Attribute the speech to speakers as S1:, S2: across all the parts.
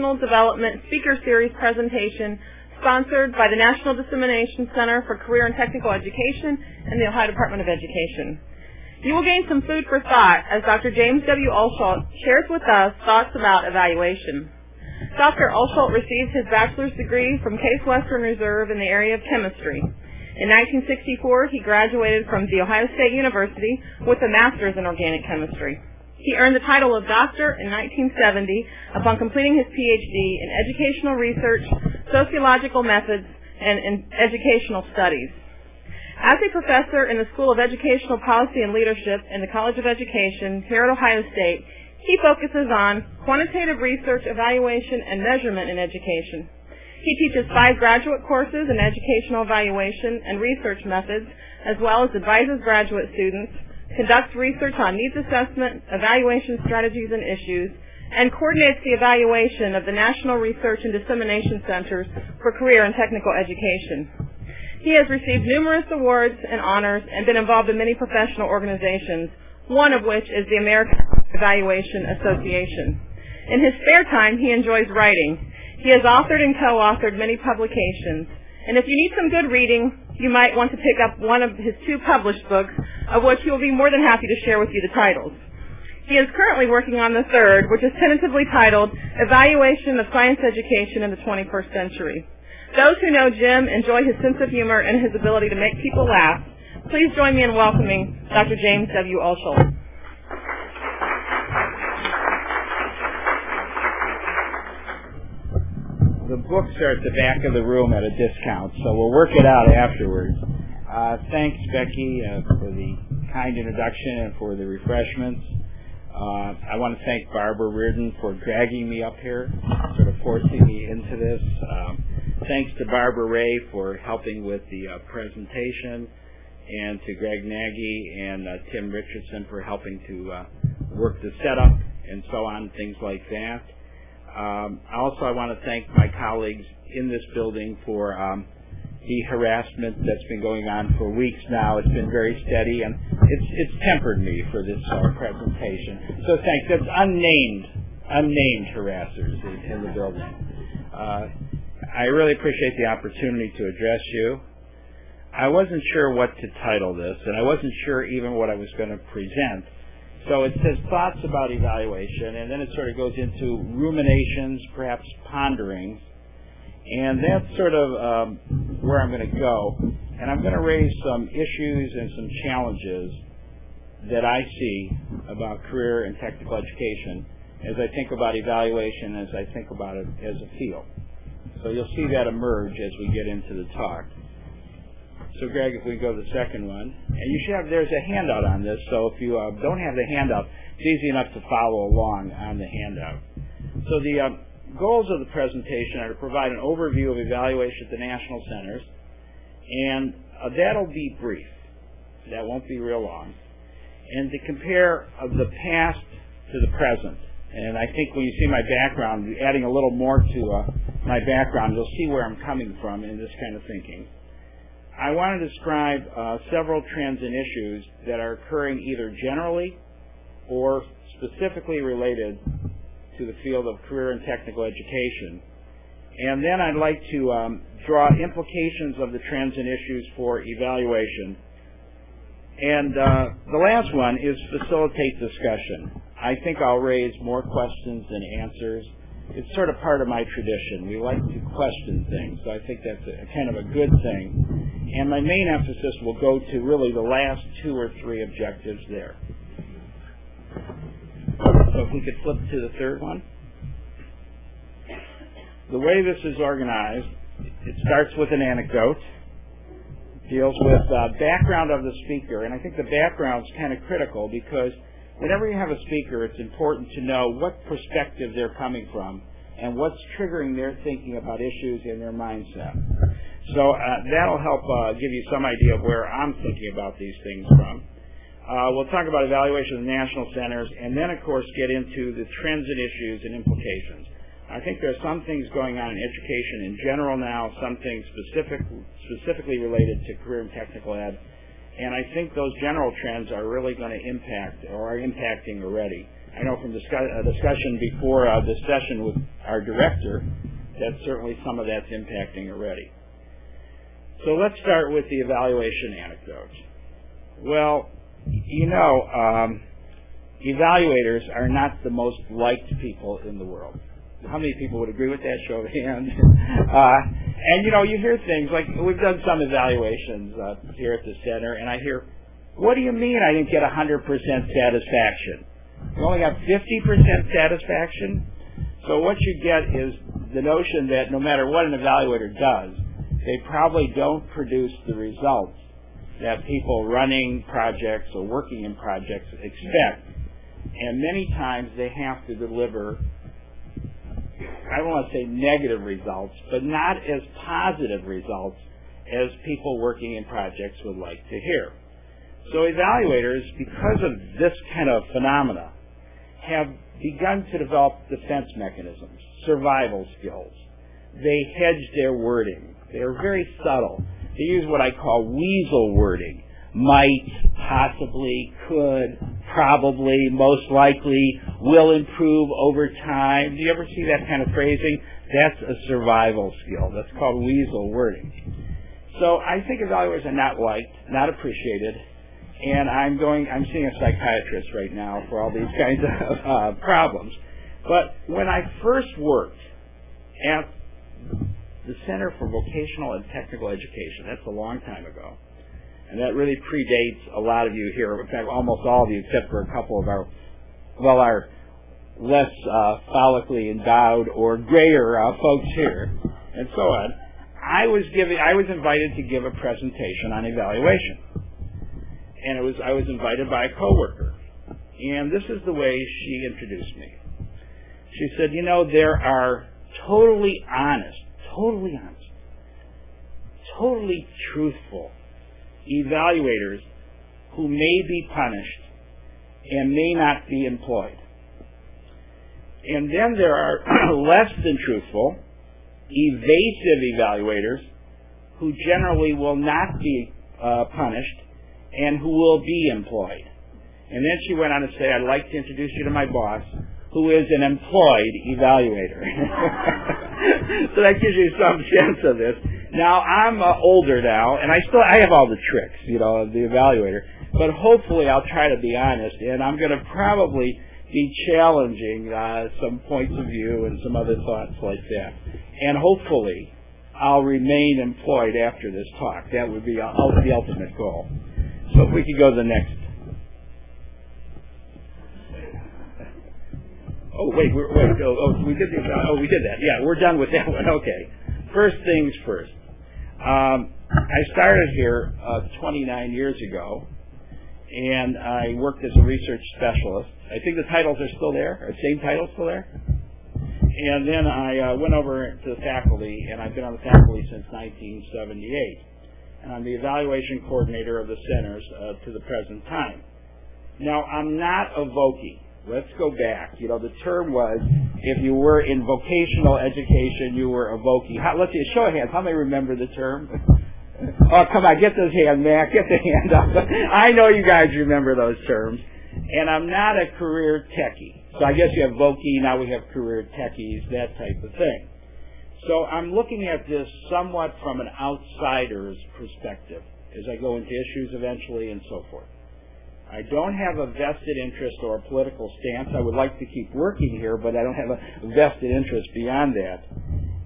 S1: Professional Development Speaker Series presentation sponsored by the National Dissemination Center for Career and Technical Education and the Ohio Department of Education. You will gain some food for thought as Dr. James W. Altschuld shares with us thoughts about evaluation. Dr. Altschuld received his bachelor's degree from Case Western Reserve in the area of chemistry. In 1964, he graduated from The Ohio State University with a master's in organic chemistry. He earned the title of doctor in 1970 upon completing his Ph.D. in educational research, sociological methods, and in educational studies. As a professor in the School of Educational Policy and Leadership in the College of Education here at Ohio State, he focuses on quantitative research, evaluation, and measurement in education. He teaches 5 graduate courses in educational evaluation and research methods, as well as advises graduate students, conducts research on needs assessment, evaluation strategies and issues, and coordinates the evaluation of the National Research and Dissemination Centers for Career and Technical Education. He has received numerous awards and honors and been involved in many professional organizations, one of which is the American Evaluation Association. In his spare time, he enjoys writing. He has authored and co-authored many publications, and if you need some good reading, you might want to pick up one of his 2 published books, of which he will be more than happy to share with you the titles. He is currently working on the 3rd, which is tentatively titled Evaluation of Science Education in the 21st Century. Those who know Jim enjoy his sense of humor and his ability to make people laugh. Please join me in welcoming Dr. James W. Altschuld.
S2: The books are at the back of the room at a discount, so we'll work it out afterwards. Thanks, Becky, for the kind introduction and for the refreshments. I want to thank Barbara Reardon for dragging me up here, sort of forcing me into this. Thanks to Barbara Ray for helping with the presentation, and to Greg Nagy and Tim Richardson for helping to work the setup and so on, things like that. Also, I want to thank my colleagues in this building for the harassment that's been going on for weeks now. It's been very steady, and it's tempered me for this presentation. So thanks. That's unnamed harassers in the building. I really appreciate the opportunity to address you. I wasn't sure what to title this, and I wasn't sure even what I was going to present. So it says thoughts about evaluation, and then it sort of goes into ruminations, perhaps ponderings, and that's sort of where I'm going to go. And I'm going to raise some issues and some challenges that I see about career and technical education as I think about evaluation, as I think about it as a field. So you'll see that emerge as we get into the talk. So, Greg, if we go to the second one, and you should have, there's a handout on this, so if you don't have the handout, it's easy enough to follow along on the handout. So the goals of the presentation are to provide an overview of evaluation at the national centers, and that'll be brief. That won't be real long. And to compare the past to the present. And I think when you see my background, adding a little more to my background, you'll see where I'm coming from in this kind of thinking. I want to describe several trends and issues that are occurring either generally or specifically related to the field of career and technical education. And then I'd like to draw implications of the trends and issues for evaluation. And the last one is facilitate discussion. I think I'll raise more questions than answers. It's sort of part of my tradition. We like to question things, so I think that's kind of a good thing. And my main emphasis will go to really the last 2 or 3 objectives there. So if we could flip to the third one. The way this is organized, it starts with an anecdote, deals with background of the speaker, and I think the background is kind of critical because whenever you have a speaker, it's important to know what perspective they're coming from and what's triggering their thinking about issues in their mindset. So that'll help give you some idea of where I'm thinking about these things from. We'll talk about evaluation of the national centers, and then, of course, get into the trends and issues and implications. I think there's some things going on in education in general now, some things specifically related to career and technical ed, and I think those general trends are really going to impact or are impacting already. I know from discussion before this session with our director that certainly some of that's impacting already. So let's start with the evaluation anecdote. Well, you know, evaluators are not the most liked people in the world. How many people would agree with that? Show of hands. And you know, you hear things like, we've done some evaluations here at the center, and I hear, what do you mean I didn't get 100% satisfaction? You only got 50% satisfaction? So what you get is the notion that no matter what an evaluator does, they probably don't produce the results that people running projects or working in projects expect. And many times they have to deliver, I don't want to say negative results, but not as positive results as people working in projects would like to hear. So evaluators, because of this kind of phenomena, have begun to develop defense mechanisms, survival skills. They hedge their wording. They're very subtle. They use what I call weasel wording. Might, possibly, could, probably, most likely, will improve over time. Do you ever see that kind of phrasing? That's a survival skill. That's called weasel wording. So I think evaluators are not liked, not appreciated, and I'm seeing a psychiatrist right now for all these kinds of problems. But when I first worked at the Center for Vocational and Technical Education, that's a long time ago, and that really predates a lot of you here, in fact, almost all of you, except for a couple of our less follically endowed or grayer folks here, and so on. I was invited to give a presentation on evaluation, and I was invited by a coworker, and this is the way she introduced me. She said, you know, there are totally honest, totally truthful evaluators who may be punished and may not be employed. And then there are less than truthful, evasive evaluators who generally will not be punished and who will be employed. And then she went on to say, I'd like to introduce you to my boss, who is an employed evaluator. So that gives you some sense of this. Now, I'm older now, and I have all the tricks, you know, of the evaluator, but hopefully I'll try to be honest, and I'm going to probably be challenging some points of view and some other thoughts like that. And hopefully I'll remain employed after this talk. That would be the ultimate goal. So if we could go to the next. Oh, wait, we did that. Yeah, we're done with that one. Okay. First things first. I started here 29 years ago, and I worked as a research specialist. I think the titles are still there. Are the same titles still there? And then I went over to the faculty, and I've been on the faculty since 1978. And I'm the evaluation coordinator of the centers to the present time. Now, I'm not a Vokie. Let's go back. You know, the term was, if you were in vocational education, you were a Vokie. Let's see, show of hands. How many remember the term? Oh, come on, get this hand, Mac. Get the hand up. I know you guys remember those terms. And I'm not a career techie. So I guess you have Vokie, now we have career techies, that type of thing. So I'm looking at this somewhat from an outsider's perspective as I go into issues eventually and so forth. I don't have a vested interest or a political stance. I would like to keep working here, but I don't have a vested interest beyond that.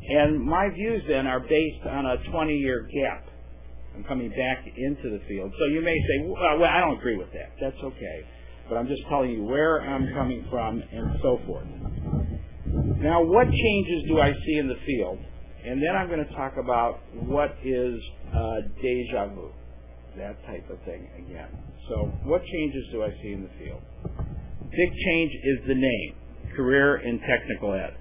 S2: And my views then are based on a 20-year gap. I'm coming back into the field. So you may say, well, I don't agree with that. That's okay. But I'm just telling you where I'm coming from and so forth. Now, what changes do I see in the field? And then I'm going to talk about what is deja vu, that type of thing again. So what changes do I see in the field? Big change is the name, Career in Technical Ed.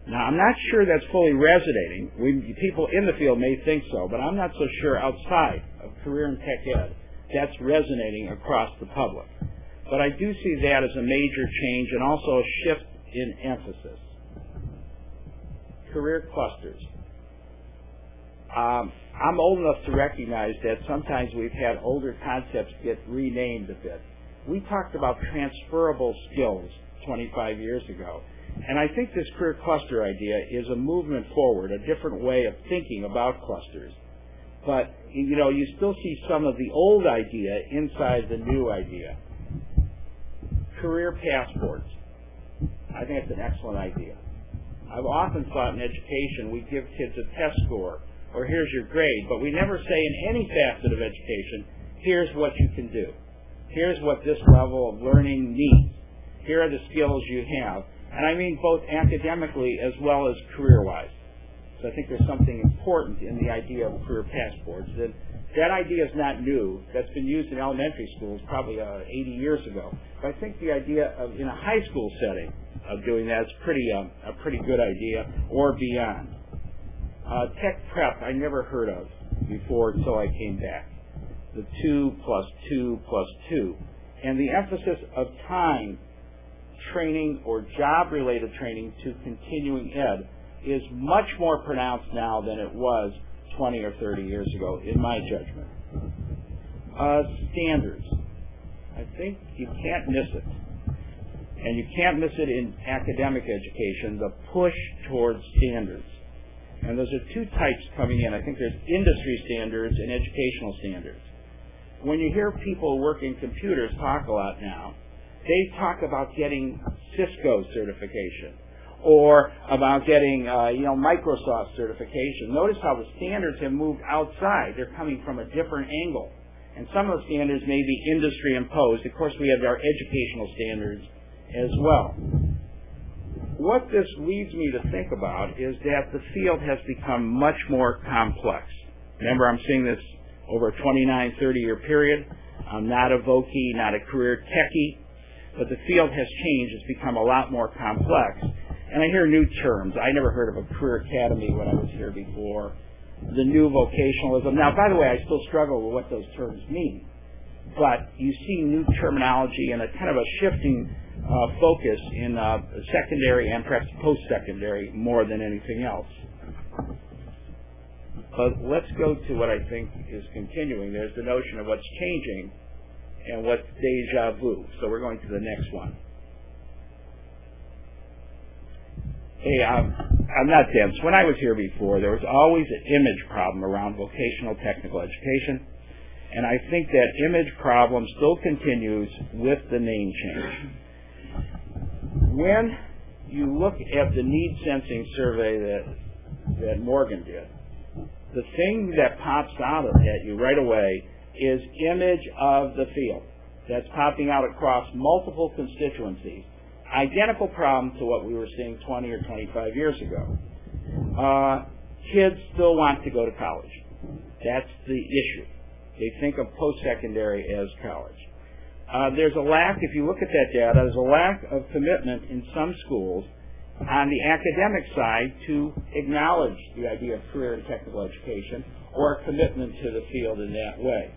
S2: Now, I'm not sure that's fully resonating. People in the field may think so, but I'm not so sure outside of Career in Tech Ed that's resonating across the public. But I do see that as a major change and also a shift in emphasis. Career clusters. I'm old enough to recognize that sometimes we've had older concepts get renamed a bit. we talked about transferable skills 25 years ago. And I think this career cluster idea is a movement forward, a different way of thinking about clusters. But, you know, you still see some of the old idea inside the new idea. Career passports. I think it's an excellent idea. I've often thought in education we give kids a test score, or here's your grade, but we never say in any facet of education, here's what you can do. Here's what this level of learning needs. Here are the skills you have. And I mean both academically as well as career-wise. So I think there's something important in the idea of career passports. That idea is not new. That's been used in elementary schools probably 80 years ago. But I think the idea of, in a high school setting, of doing that is a pretty good idea, or beyond. Tech prep I never heard of before until I came back. The 2 plus 2 plus 2. And the emphasis of time training or job-related training to continuing ed is much more pronounced now than it was 20 or 30 years ago, in my judgment. Standards. I think you can't miss it. And you can't miss it in academic education, the push towards standards. And those are two types coming in. I think there's industry standards and educational standards. When you hear people working computers talk a lot now, they talk about getting Cisco certification or about getting Microsoft certification. Notice how the standards have moved outside. They're coming from a different angle. And some of the standards may be industry imposed. Of course, we have our educational standards as well. What this leads me to think about is that the field has become much more complex. Remember, I'm seeing this over a 29, 30-year period. I'm not a Vokey, not a career techie, but the field has changed. It's become a lot more complex. And I hear new terms. I never heard of a career academy when I was here before. The new vocationalism. Now, by the way, I still struggle with what those terms mean. But you see new terminology and a kind of a shifting focus in secondary and perhaps post-secondary more than anything else. But let's go to what I think is continuing. There's the notion of what's changing and what's deja vu. So we're going to the next one. Hey, I'm not dense. When I was here before, there was always an image problem around vocational technical education. And I think that image problem still continues with the name change. When you look at the need sensing survey that Morgan did, the thing that pops out at you right away is image of the field. That's popping out across multiple constituencies. Identical problem to what we were seeing 20 or 25 years ago. Kids still want to go to college. That's the issue. They think of post-secondary as college. There's a lack, if you look at that data, there's a lack of commitment in some schools on the academic side to acknowledge the idea of career and technical education or a commitment to the field in that way.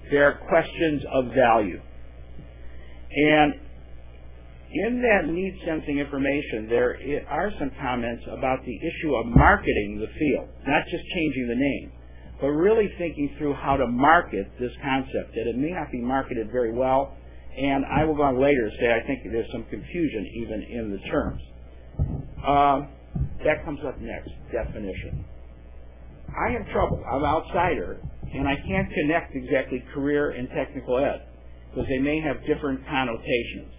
S2: There are questions of value. And in that need sensing information, there are some comments about the issue of marketing the field, not just changing the name, but really thinking through how to market this concept, that it may not be marketed very well. And I will go on later to say I think there's some confusion even in the terms. That comes up next, definition. I have trouble. I'm an outsider, and I can't connect exactly career and technical ed because they may have different connotations.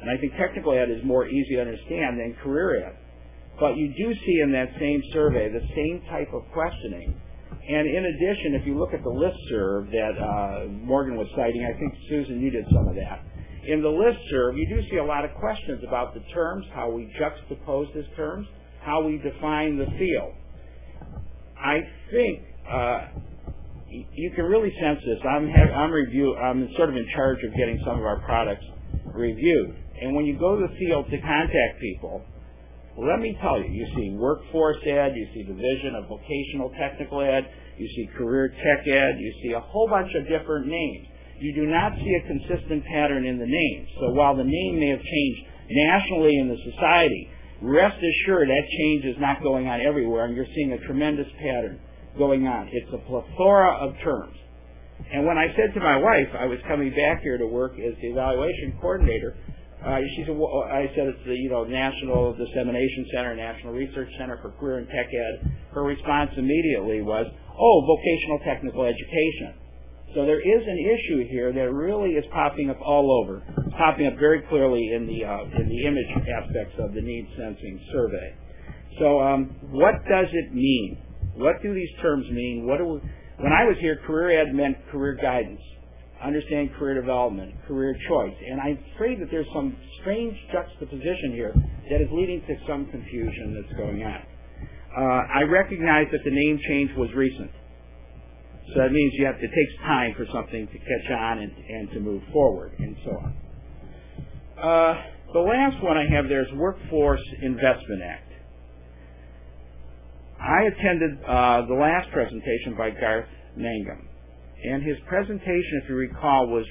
S2: And I think technical ed is more easy to understand than career ed. But you do see in that same survey the same type of questioning. And in addition, if you look at the listserv that Morgan was citing, I think, Susan, you did some of that. In the listserv, you do see a lot of questions about the terms, how we juxtapose these terms, how we define the field. I think you can really sense this. I'm sort of in charge of getting some of our products reviewed. And when you go to the field to contact people, let me tell you, you see workforce ed, you see division of vocational technical ed, you see career tech ed, you see a whole bunch of different names. You do not see a consistent pattern in the names. So while the name may have changed nationally in the society, rest assured that change is not going on everywhere, and you're seeing a tremendous pattern going on. It's a plethora of terms. And when I said to my wife I was coming back here to work as the evaluation coordinator, she said, well, I said it's the National Dissemination Center, National Research Center for Career and Tech Ed. Her response immediately was, oh, vocational technical education. So there is an issue here that really is popping up all over. It's popping up very clearly in the image aspects of the needs sensing survey. So what does it mean? What do these terms mean? When I was here, career ed meant career guidance, understanding career development, career choice. And I'm afraid that there's some strange juxtaposition here that is leading to some confusion that's going on. I recognize that the name change was recent. So that means it takes time for something to catch on and to move forward and so on. The last one I have there is Workforce Investment Act. I attended the last presentation by Garth Mangum. And his presentation, if you recall, was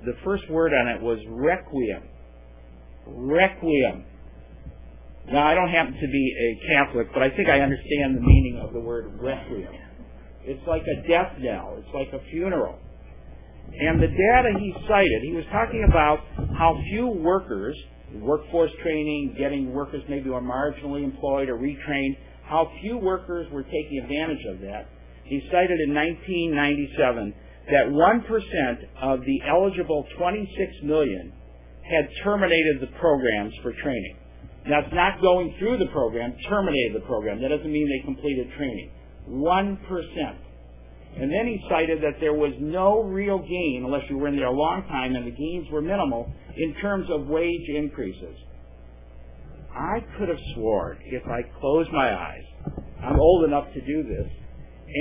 S2: the first word on it was requiem. Requiem. Now, I don't happen to be a Catholic, but I think I understand the meaning of the word requiem. It's like a death knell. It's like a funeral. And the data he cited, he was talking about how few workers, workforce training, getting workers maybe who are marginally employed or retrained, how few workers were taking advantage of that. He cited in 1997 that 1% of the eligible 26 million had terminated the programs for training. That's not going through the program, terminated the program. That doesn't mean they completed training. 1%. And then he cited that there was no real gain, unless you were in there a long time, and the gains were minimal, in terms of wage increases. I could have sworn, if I closed my eyes, I'm old enough to do this,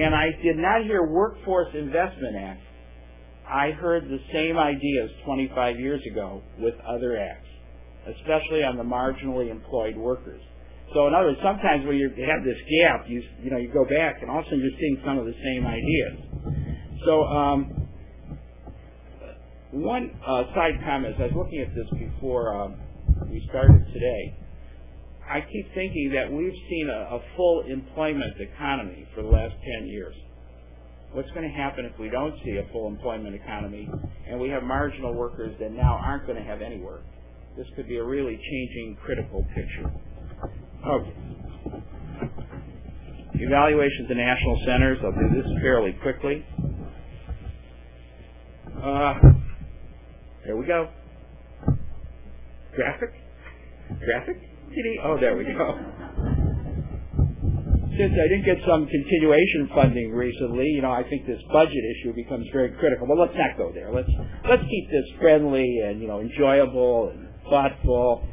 S2: and I did not hear Workforce Investment Act, I heard the same ideas 25 years ago with other acts, especially on the marginally employed workers. So in other words, sometimes when you have this gap, you go back and all of a sudden you're seeing some of the same ideas. So one side comment, as I was looking at this before we started today, I keep thinking that we've seen a full employment economy for the last 10 years. What's going to happen if we don't see a full employment economy and we have marginal workers that now aren't going to have any work? This could be a really changing, critical picture. Okay. Evaluations in national centers. I'll do this fairly quickly. There we go. Graphic? Oh, there we go. Since I didn't get some continuation funding recently, I think this budget issue becomes very critical. But let's not go there. Let's keep this friendly and enjoyable and thoughtful,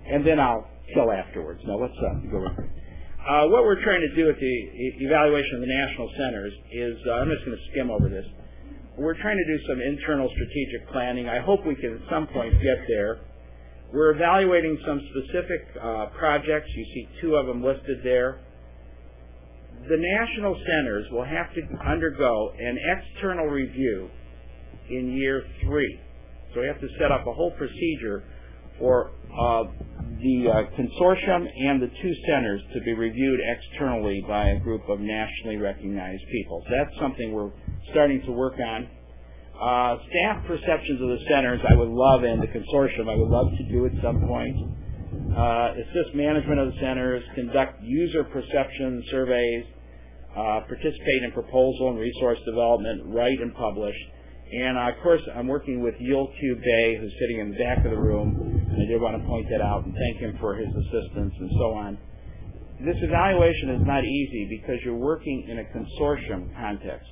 S2: and then I'll kill afterwards. Now let's go on. What we're trying to do at the evaluation of the national centers is, I'm just going to skim over this. We're trying to do some internal strategic planning. I hope we can at some point get there. We're evaluating some specific projects. You see 2 of them listed there. The national centers will have to undergo an external review in year 3. So we have to set up a whole procedure for the consortium and the 2 centers to be reviewed externally by a group of nationally recognized people. So that's something we're starting to work on. Staff perceptions of the centers, I would love, and the consortium, I would love to do at some point. Assist management of the centers, conduct user perception surveys, participate in proposal and resource development, write and publish. And, of course, I'm working with Yul-Q Bay, who's sitting in the back of the room, and I did want to point that out and thank him for his assistance and so on. This evaluation is not easy because you're working in a consortium context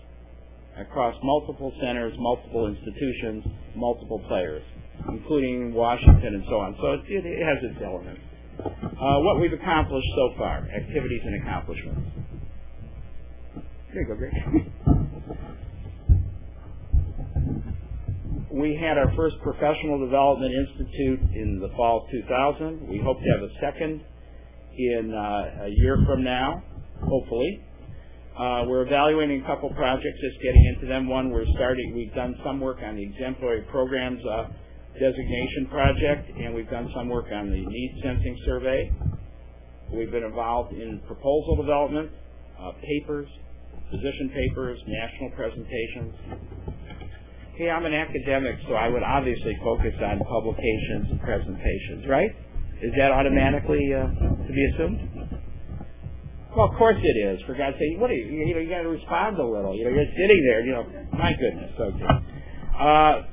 S2: across multiple centers, multiple institutions, multiple players, including Washington and so on. So it has its elements. What we've accomplished so far, activities and accomplishments. There you go, Greg. We had our first Professional Development Institute in the fall of 2000. We hope to have a second in a year from now, hopefully. We're evaluating a couple projects, just getting into them. One, we've done some work on the exemplary programs designation project, and we've done some work on the needs sensing survey. We've been involved in proposal development, papers, position papers, national presentations. hey, I'm an academic, so I would obviously focus on publications and presentations, right? Is that automatically to be assumed? Well, of course it is. For God's sake, what are you got to respond a little. You're sitting there, my goodness. Okay.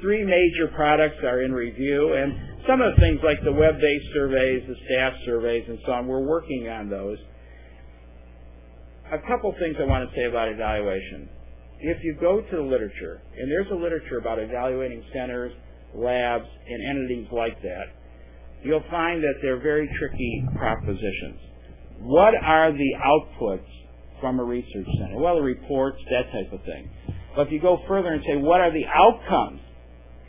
S2: 3 major products are in review, and some of the things like the web-based surveys, the staff surveys, and so on, we're working on those. A couple things I want to say about evaluation. If you go to the literature, and there's a literature about evaluating centers, labs, and entities like that, you'll find that they're very tricky propositions. What are the outputs from a research center? Well, the reports, that type of thing. But if you go further and say, what are the outcomes,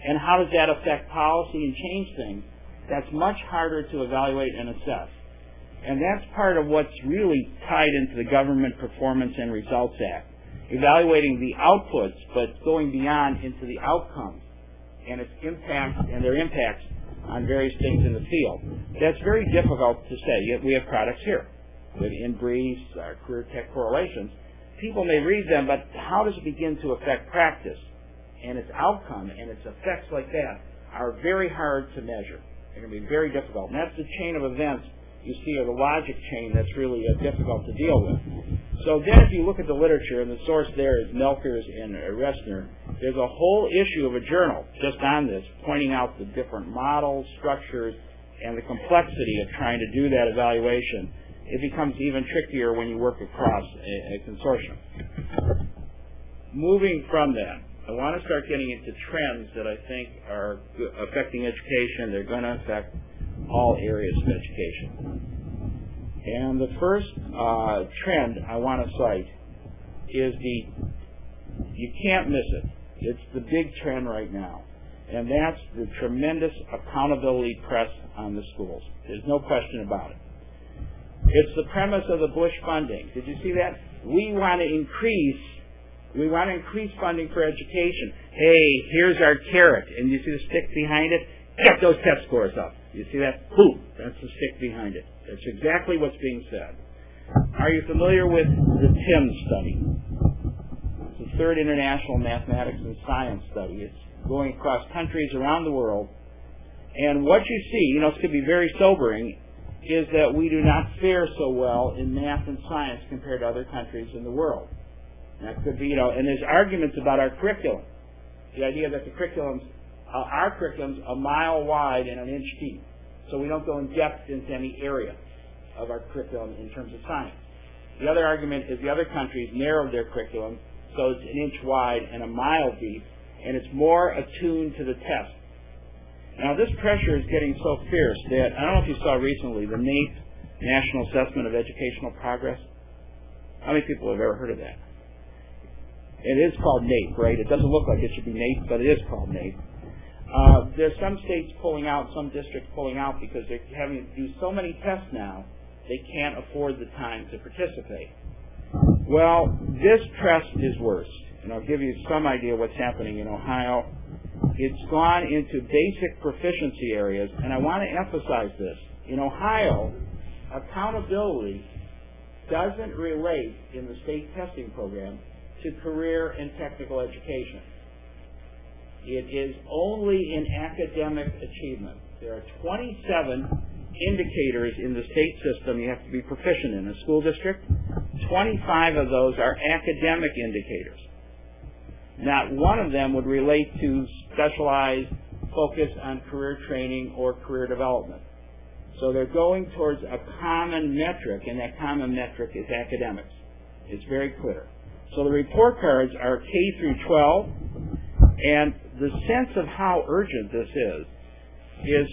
S2: and how does that affect policy and change things, that's much harder to evaluate and assess. And that's part of what's really tied into the Government Performance and Results Act. Evaluating the outputs, but going beyond into the outcomes and its impacts and their impacts on various things in the field. That's very difficult to say. Yet we have products here with in-briefs, our career tech correlations. People may read them, but how does it begin to affect practice? And its outcome and its effects like that are very hard to measure. They're going to be very difficult. And that's the chain of events you see, or the logic chain that's really difficult to deal with. So then if you look at the literature, and the source there is Melkers and Ressner, there's a whole issue of a journal just on this, pointing out the different models, structures, and the complexity of trying to do that evaluation. It becomes even trickier when you work across a consortium. Moving from that, I want to start getting into trends that I think are affecting education. They're going to affect all areas of education. And the first trend I want to cite is you can't miss it. It's the big trend right now. And that's the tremendous accountability press on the schools. There's no question about it. It's the premise of the Bush funding. Did you see that? We want to increase funding for education. Hey, here's our carrot. And you see the stick behind it? Get those test scores up. You see that? Boom. That's the stick behind it. That's exactly what's being said. Are you familiar with the TIMS study? It's the Third International Mathematics and Science Study. It's going across countries around the world. And what you see, this could be very sobering, is that we do not fare so well in math and science compared to other countries in the world. That could be, and there's arguments about our curriculum. The idea that our curriculum's a mile wide and an inch deep. So we don't go in depth into any area of our curriculum in terms of science. The other argument is the other countries narrowed their curriculum so it's an inch wide and a mile deep, and it's more attuned to the test. Now this pressure is getting so fierce that, I don't know if you saw recently, the NAEP, National Assessment of Educational Progress. How many people have ever heard of that? It is called NAEP, right? It doesn't look like it should be NAEP, but it is called NAEP. There's some states pulling out, some districts pulling out because they're having to do so many tests now, they can't afford the time to participate. Well, this press is worse. And I'll give you some idea what's happening in Ohio. It's gone into basic proficiency areas, and I want to emphasize this. In Ohio, accountability doesn't relate in the state testing program to career and technical education. It is only in academic achievement. There are 27 indicators in the state system you have to be proficient in a school district. 25 of those are academic indicators. Not one of them would relate to specialized focus on career training or career development. So they're going towards a common metric, and that common metric is academics. It's very clear. So the report cards are K through 12, and the sense of how urgent this is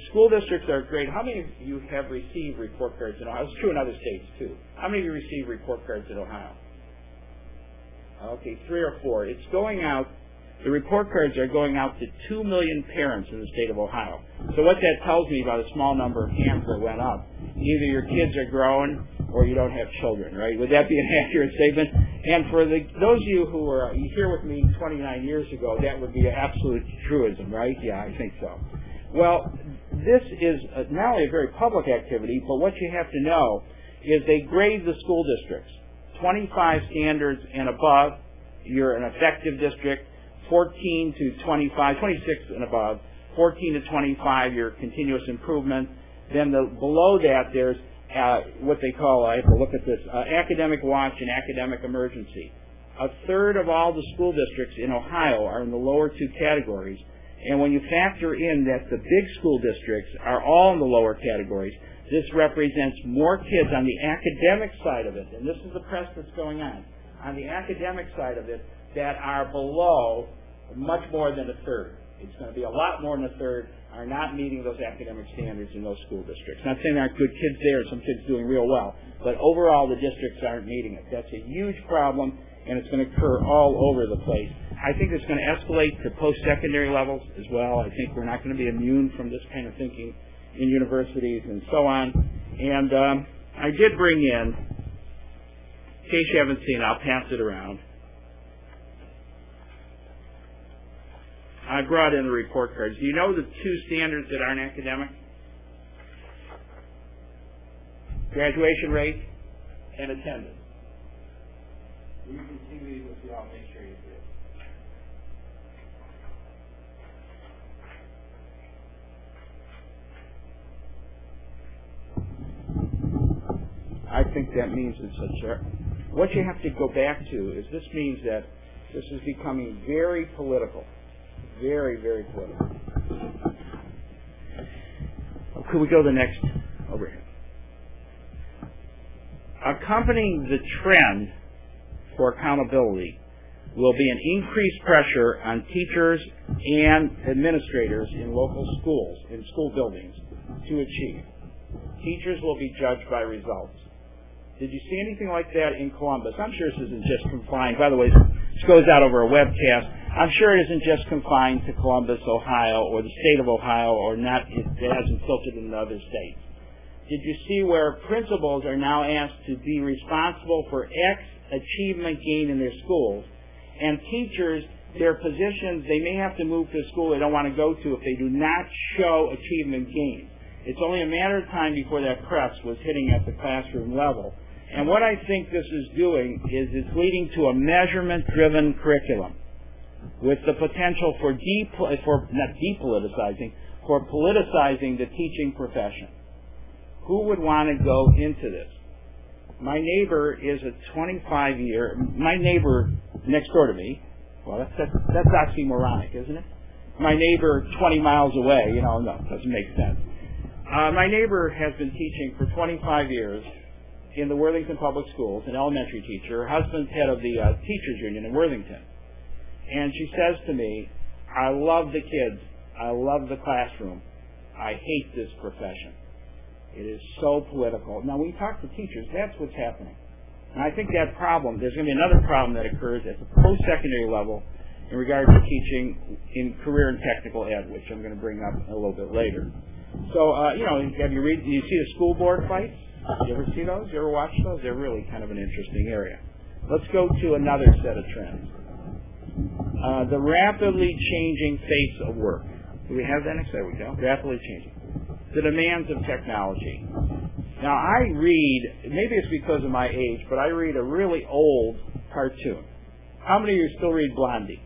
S2: school districts are great. How many of you have received report cards in Ohio? It's true in other states too. How many of you receive report cards in Ohio? Okay, 3 or 4. It's going out. The report cards are going out to 2 million parents in the state of Ohio. So what that tells me about a small number of hands that went up, either your kids are grown or you don't have children, right? Would that be an accurate statement? And for those of you who were here with me 29 years ago, that would be an absolute truism, right? Yeah, I think so. Well, this is not only a very public activity, but what you have to know is they grade the school districts. 25 standards and above, you're an effective district. 14 to 25, 26 and above, 14 to 25, your continuous improvement. Then below that, there's what they call, I have to look at this, academic watch and academic emergency. A third of all the school districts in Ohio are in the lower two categories. And when you factor in that the big school districts are all in the lower categories, this represents more kids on the academic side of it, and this is the press that's going on the academic side of it, that are below much more than a third. It's going to be a lot more than a third are not meeting those academic standards in those school districts. Not saying there aren't good kids there, some kids doing real well, but overall the districts aren't meeting it. That's a huge problem, and it's going to occur all over the place. I think it's going to escalate to post-secondary levels as well. I think we're not going to be immune from this kind of thinking in universities and so on. And I did bring in, in case you haven't seen it, I'll pass it around. I brought in the report cards. Do you know the two standards that aren't academic? Graduation rate and attendance. You can see these with you. I'll make sure you do. I think that means it's such a... What you have to go back to is this means that this is becoming very political. Very, very political. Oh, could we go to the next? Over here. Accompanying the trend for accountability will be an increased pressure on teachers and administrators in local schools, in school buildings, to achieve. Teachers will be judged by results. Did you see anything like that in Columbus? I'm sure this isn't just confined. By the way, this goes out over a webcast. I'm sure it isn't just confined to Columbus, Ohio, or the state of Ohio, or not. It hasn't filtered into other states. Did you see where principals are now asked to be responsible for X achievement gain in their schools, and teachers, their positions, they may have to move to a school they don't want to go to if they do not show achievement gain. It's only a matter of time before that press was hitting at the classroom level. And what I think this is doing is it's leading to a measurement-driven curriculum with the potential for for politicizing the teaching profession. Who would want to go into this? My neighbor is a 25-year, my neighbor next door to me, well, that's oxymoronic, isn't it? My neighbor 20 miles away, no, it doesn't make sense. My neighbor has been teaching for 25 years in the Worthington Public Schools, an elementary teacher. Her husband's head of the teachers union in Worthington. And she says to me, I love the kids. I love the classroom. I hate this profession. It is so political. Now, when you talk to teachers, that's what's happening. And I think that problem, there's going to be another problem that occurs at the post-secondary level in regard to teaching in career and technical ed, which I'm going to bring up a little bit later. So, do you see the school board fights? You ever see those? You ever watch those? They're really kind of an interesting area. Let's go to another set of trends. The rapidly changing face of work. Do we have that next? There we go. Rapidly changing. The demands of technology. Now, I read, maybe it's because of my age, but I read a really old cartoon. How many of you still read Blondie?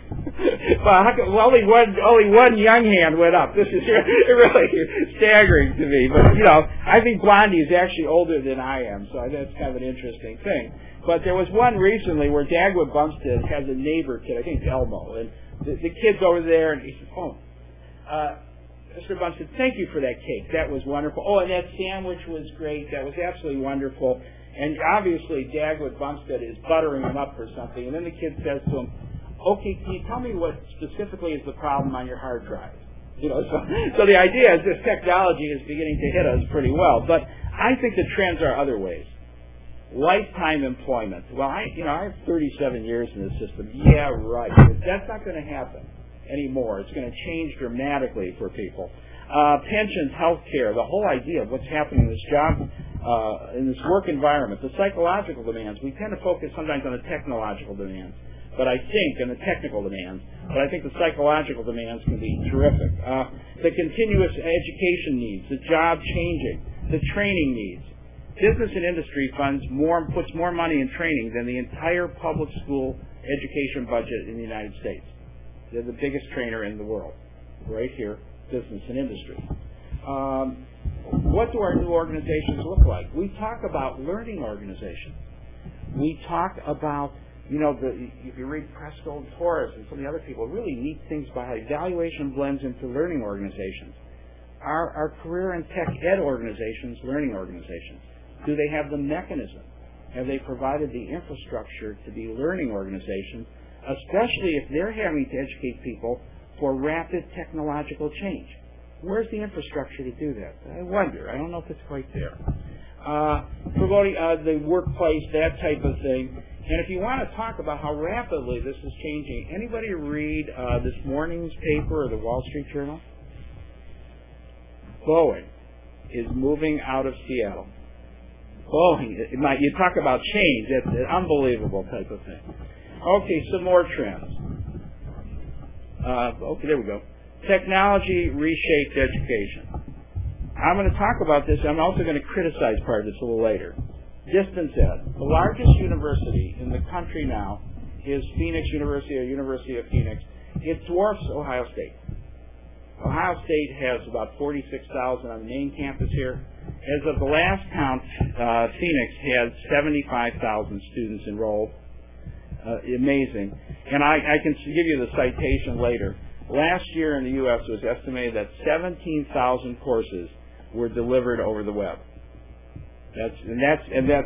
S2: Well, only one young hand went up. This is really staggering to me. But, I think Blondie is actually older than I am, so that's kind of an interesting thing. But there was one recently where Dagwood Bumstead has a neighbor kid, I think it's Elmo, and the kid's over there, and he says, Mr. Bumstead, thank you for that cake. That was wonderful. Oh, and that sandwich was great. That was absolutely wonderful. And obviously, Dagwood Bumstead is buttering him up for something. And then the kid says to him, okay, can you tell me what specifically is the problem on your hard drive? So the idea is this technology is beginning to hit us pretty well. But I think the trends are other ways. Lifetime employment. Well, I have 37 years in this system. Yeah, right. That's not going to happen anymore. It's going to change dramatically for people. Pensions, health care, the whole idea of what's happening in this job, in this work environment, the psychological demands. We tend to focus sometimes on the technological demands, and the technical demands, but I think the psychological demands can be terrific. The continuous education needs, the job changing, the training needs. business and industry puts more money in training than the entire public school education budget in the United States. They're the biggest trainer in the world, right here, business and industry. What do our new organizations look like? We talk about learning organizations. We talk about, if you read Presco and Torres and some of the other people, really neat things about how evaluation blends into learning organizations. Our career and tech ed organizations, learning organizations, do they have the mechanism? Have they provided the infrastructure to be learning organizations, especially if they're having to educate people for rapid technological change? Where's the infrastructure to do that? I wonder. I don't know if it's quite there. Promoting the workplace, that type of thing. And if you want to talk about how rapidly this is changing, anybody read this morning's paper or the Wall Street Journal? Boeing is moving out of Seattle. Boeing, you talk about change, that's an unbelievable type of thing. Okay, some more trends. Okay, there we go. Technology reshaped education. I'm going to talk about this. I'm also going to criticize part of this a little later. Distance ed. The largest university in the country now is Phoenix University or University of Phoenix. It dwarfs Ohio State. Ohio State has about 46,000 on the main campus here. As of the last count, Phoenix had 75,000 students enrolled. Amazing. And I can give you the citation later. Last year in the U.S. it was estimated that 17,000 courses were delivered over the web. That's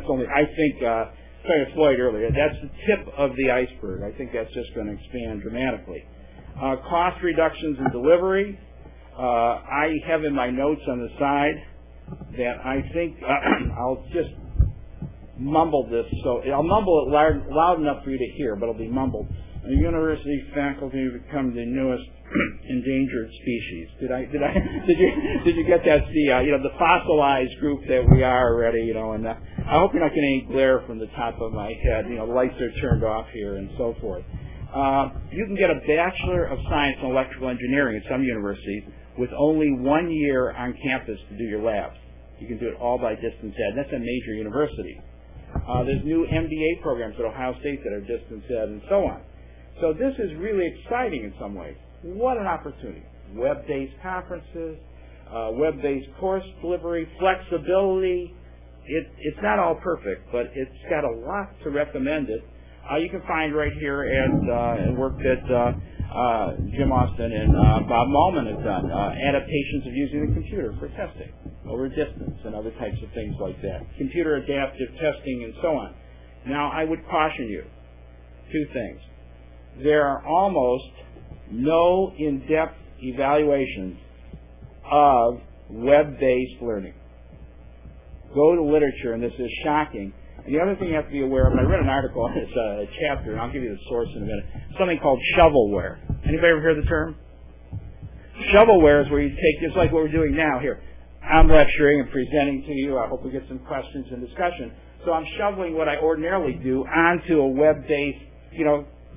S2: only, I think, Senator Floyd earlier, that's the tip of the iceberg. I think that's just going to expand dramatically. Cost reductions in delivery. I have in my notes on the side that I think I'll just mumble this. So I'll mumble it loud enough for you to hear, but it'll be mumbled. The university faculty become the newest endangered species. Did you get that? The fossilized group that we are already. And I hope you're not getting any glare from the top of my head. The lights are turned off here and so forth. You can get a Bachelor of Science in Electrical Engineering at some universities with only 1 year on campus to do your labs. You can do it all by distance ed. That's a major university. There's new MBA programs at Ohio State that are distance ed and so on. So this is really exciting in some ways. What an opportunity. Web-based conferences, web-based course delivery, flexibility. It's not all perfect, but it's got a lot to recommend it. You can find right here and work that Jim Austin and Bob Malman have done, adaptations of using the computer for testing over distance and other types of things like that. Computer adaptive testing and so on. Now, I would caution you, two things. There are almost no in-depth evaluations of web-based learning. Go to literature, and this is shocking. And the other thing you have to be aware of, and I read an article on this chapter, and I'll give you the source in a minute, something called shovelware. Anybody ever heard the term? Shovelware is where you take, just like what we're doing now here. I'm lecturing and presenting to you. I hope we get some questions and discussion. So I'm shoveling what I ordinarily do onto a web-based,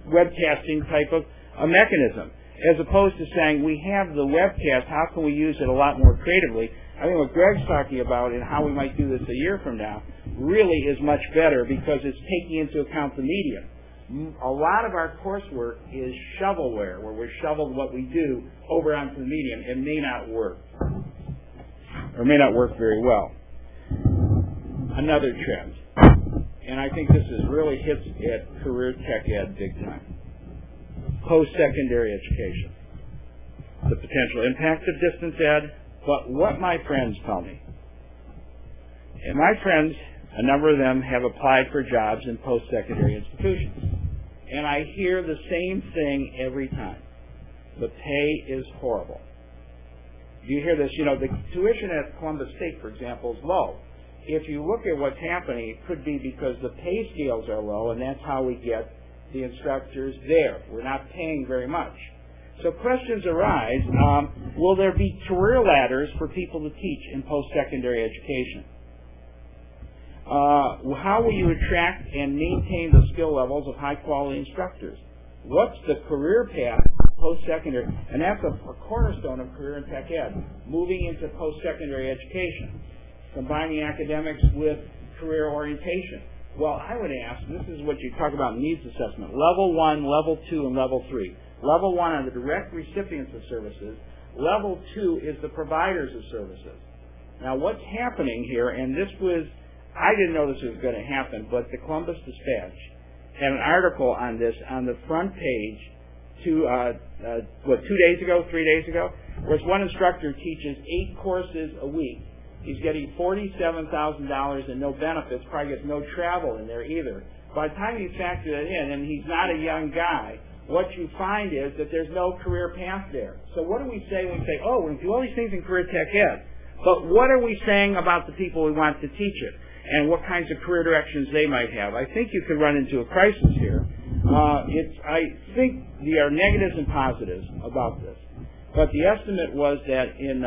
S2: webcasting type of a mechanism, as opposed to saying we have the webcast, how can we use it a lot more creatively? I think what Greg's talking about and how we might do this a year from now really is much better because it's taking into account the medium. A lot of our coursework is shovelware, where we're shoveled what we do over onto the medium. It may not work, or may not work very well. Another trend, and I think this is really hits at career tech ed big time. Post-secondary education. The potential impact of distance ed, but what my friends tell me. And my friends, a number of them have applied for jobs in post-secondary institutions. And I hear the same thing every time. The pay is horrible. You hear this, the tuition at Columbus State, for example, is low. If you look at what's happening, it could be because the pay scales are low, and that's how we get the instructors there. We're not paying very much. So questions arise, will there be career ladders for people to teach in post-secondary education? How will you attract and maintain the skill levels of high-quality instructors? What's the career path post-secondary? And that's a cornerstone of career and tech ed, moving into post-secondary education. combining academics with career orientation. Well, I would ask, this is what you talk about in needs assessment, level 1, level 2, and level 3. Level 1 are the direct recipients of services. Level 2 is the providers of services. Now, what's happening here, and this was, I didn't know this was going to happen, but the Columbus Dispatch had an article on this on the front page 3 days ago, where one instructor teaches 8 courses a week. He's getting $47,000 and no benefits, probably gets no travel in there either. By the time you factor that in, and he's not a young guy, what you find is that there's no career path there. So what do we say when we say, oh, we do all these things in career tech ed, but what are we saying about the people we want to teach it, and what kinds of career directions they might have? I think you could run into a crisis here. I think there are negatives and positives about this, but the estimate was that in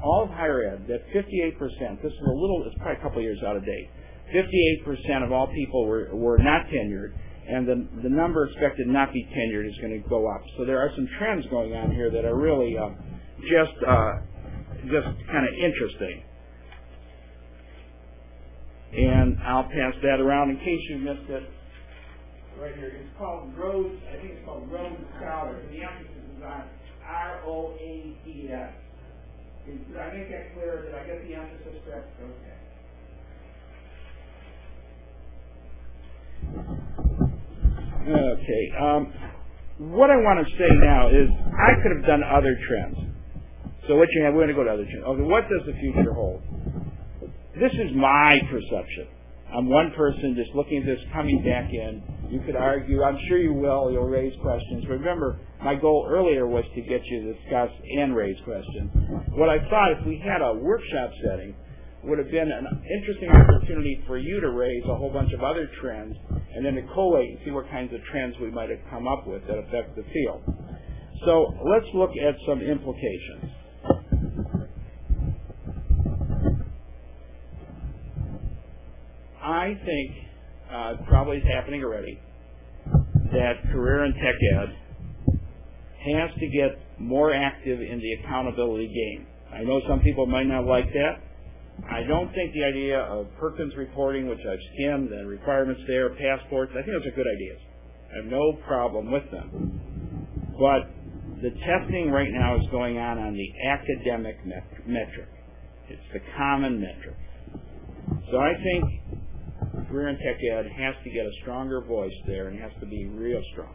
S2: all of higher ed, that 58%, this is it's probably a couple of years out of date, 58% of all people were not tenured, and the number expected not be tenured is going to go up. So there are some trends going on here that are really just kind of interesting. And I'll pass that around in case you missed it. Right here, it's called Rhodes. I think it's called Rhodes Scholars. And the emphasis is on ROADS. Did I make that clear? Did I get the emphasis correct? Okay. What I want to say now is I could have done other trends. So what you have, we're going to go to other trends. Okay, what does the future hold? This is my perception. I'm one person just looking at this, coming back in. You could argue. I'm sure you will. You'll raise questions. Remember, my goal earlier was to get you to discuss and raise questions. What I thought, if we had a workshop setting, would have been an interesting opportunity for you to raise a whole bunch of other trends and then to collate and see what kinds of trends we might have come up with that affect the field. So let's look at some implications. I think, probably is happening already, that career and tech ed has to get more active in the accountability game. I know some people might not like that. I don't think the idea of Perkins reporting, which I've skimmed, the requirements there, passports, I think those are good ideas. I have no problem with them. But the testing right now is going on the academic metric. It's the common metric. So I think career and tech ed has to get a stronger voice there and has to be real strong.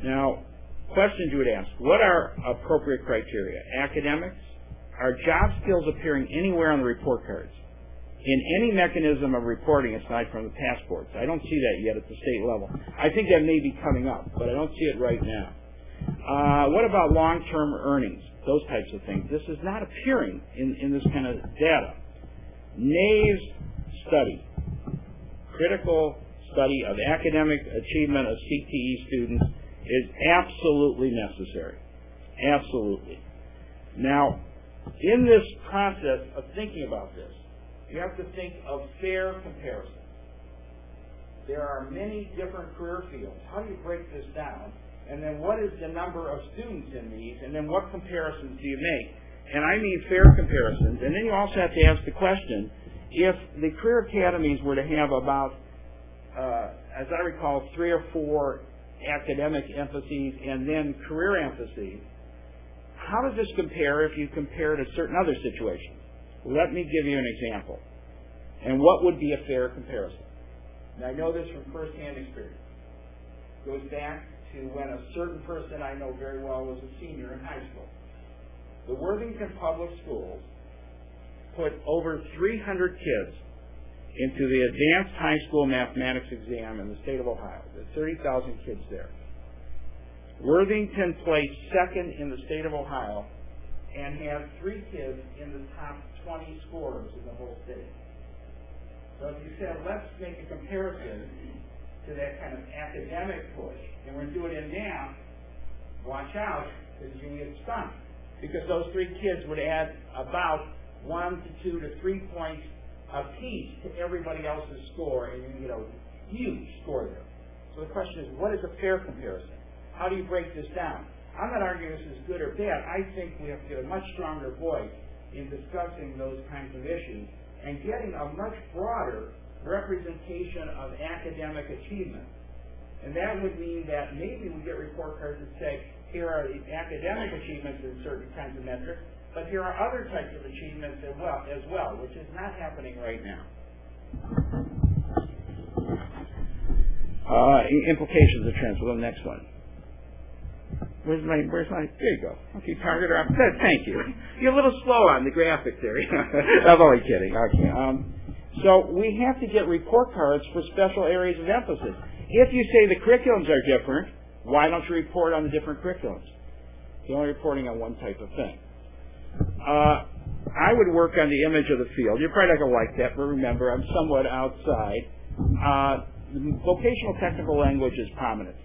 S2: Now, questions you would ask. What are appropriate criteria? Academics? Are job skills appearing anywhere on the report cards? In any mechanism of reporting aside from the passports? I don't see that yet at the state level. I think that may be coming up, but I don't see it right now. What about long-term earnings? Those types of things. This is not appearing in this kind of data. NAEV's study, critical study of academic achievement of CTE students, is absolutely necessary. Absolutely. Now, in this process of thinking about this, you have to think of fair comparison. There are many different career fields. How do you break this down? And then what is the number of students in these? And then what comparisons do you make? And I mean fair comparisons. And then you also have to ask the question, if the career academies were to have about, as I recall, 3 or 4 academic emphases and then career emphases, how does this compare if you compare to certain other situations? Let me give you an example. And what would be a fair comparison? And I know this from firsthand experience. It goes back to when a certain person I know very well was a senior in high school. The Worthington Public Schools put over 300 kids into the advanced high school mathematics exam in the state of Ohio. There's 30,000 kids there. Worthington placed second in the state of Ohio and had 3 kids in the top 20 scorers in the whole state. So if you said, let's make a comparison to that kind of academic push, and we're going to do it in math, watch out, because you get stunned. Because those 3 kids would add about 1 to 2 to 3 points apiece to everybody else's score, and you can get a huge score there. So the question is, what is a fair comparison? How do you break this down? I'm not arguing this is good or bad. I think we have to get a much stronger voice in discussing those kinds of issues and getting a much broader representation of academic achievement. And that would mean that maybe we get report cards that say, here are the academic achievements in certain kinds of metrics, but here are other types of achievements as well, which is not happening right now. Implications of trends. Well, the next one. Where's my, there you go. Okay, target off. Thank you. You're a little slow on the graphic there. I'm only kidding. Okay. So we have to get report cards for special areas of emphasis. If you say the curriculums are different, why don't you report on the different curriculums? You're only reporting on one type of thing. I would work on the image of the field. You're probably not going to like that, but remember, I'm somewhat outside. Vocational technical language is prominent.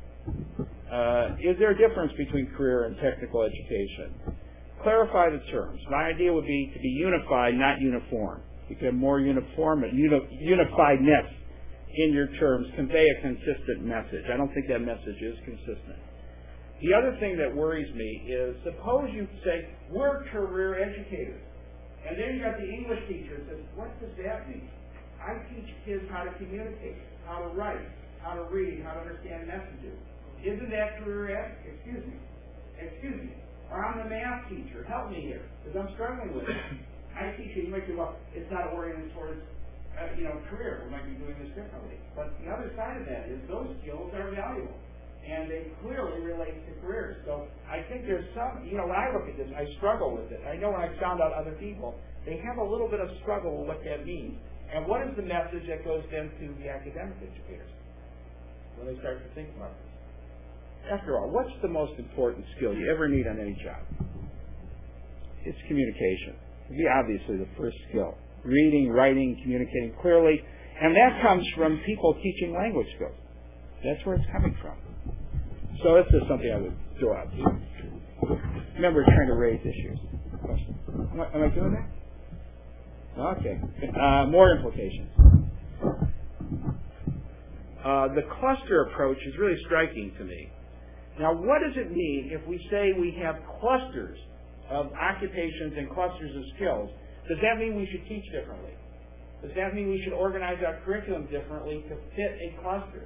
S2: Is there a difference between career and technical education? Clarify the terms. My idea would be to be unified, not uniform. You can have more unifiedness in your terms, convey a consistent message. I don't think that message is consistent. The other thing that worries me is, suppose you say, we're career educators. And then you got the English teacher who says, what does that mean? I teach kids how to communicate, how to write, how to read, how to understand messages. Isn't that career ed? Excuse me. Or I'm the math teacher. Help me here, because I'm struggling with it. I teach you might say, well, it's not oriented towards career. We might be doing this differently. But the other side of that is those skills are valuable, and they clearly relate to careers. So I think there's some, when I look at this, I struggle with it. I know when I found out other people, they have a little bit of struggle with what that means. And what is the message that goes then to the academic educators when they start to think about this? After all, what's the most important skill you ever need on any job? It's communication. It'd be obviously the first skill. Reading, writing, communicating clearly. And that comes from people teaching language skills. That's where it's coming from. So this is something I would throw out to you. Remember, trying to raise issues. Questions? Am I doing that? Okay. More implications. The cluster approach is really striking to me. Now, what does it mean if we say we have clusters of occupations and clusters of skills? Does that mean we should teach differently? Does that mean we should organize our curriculum differently to fit a cluster?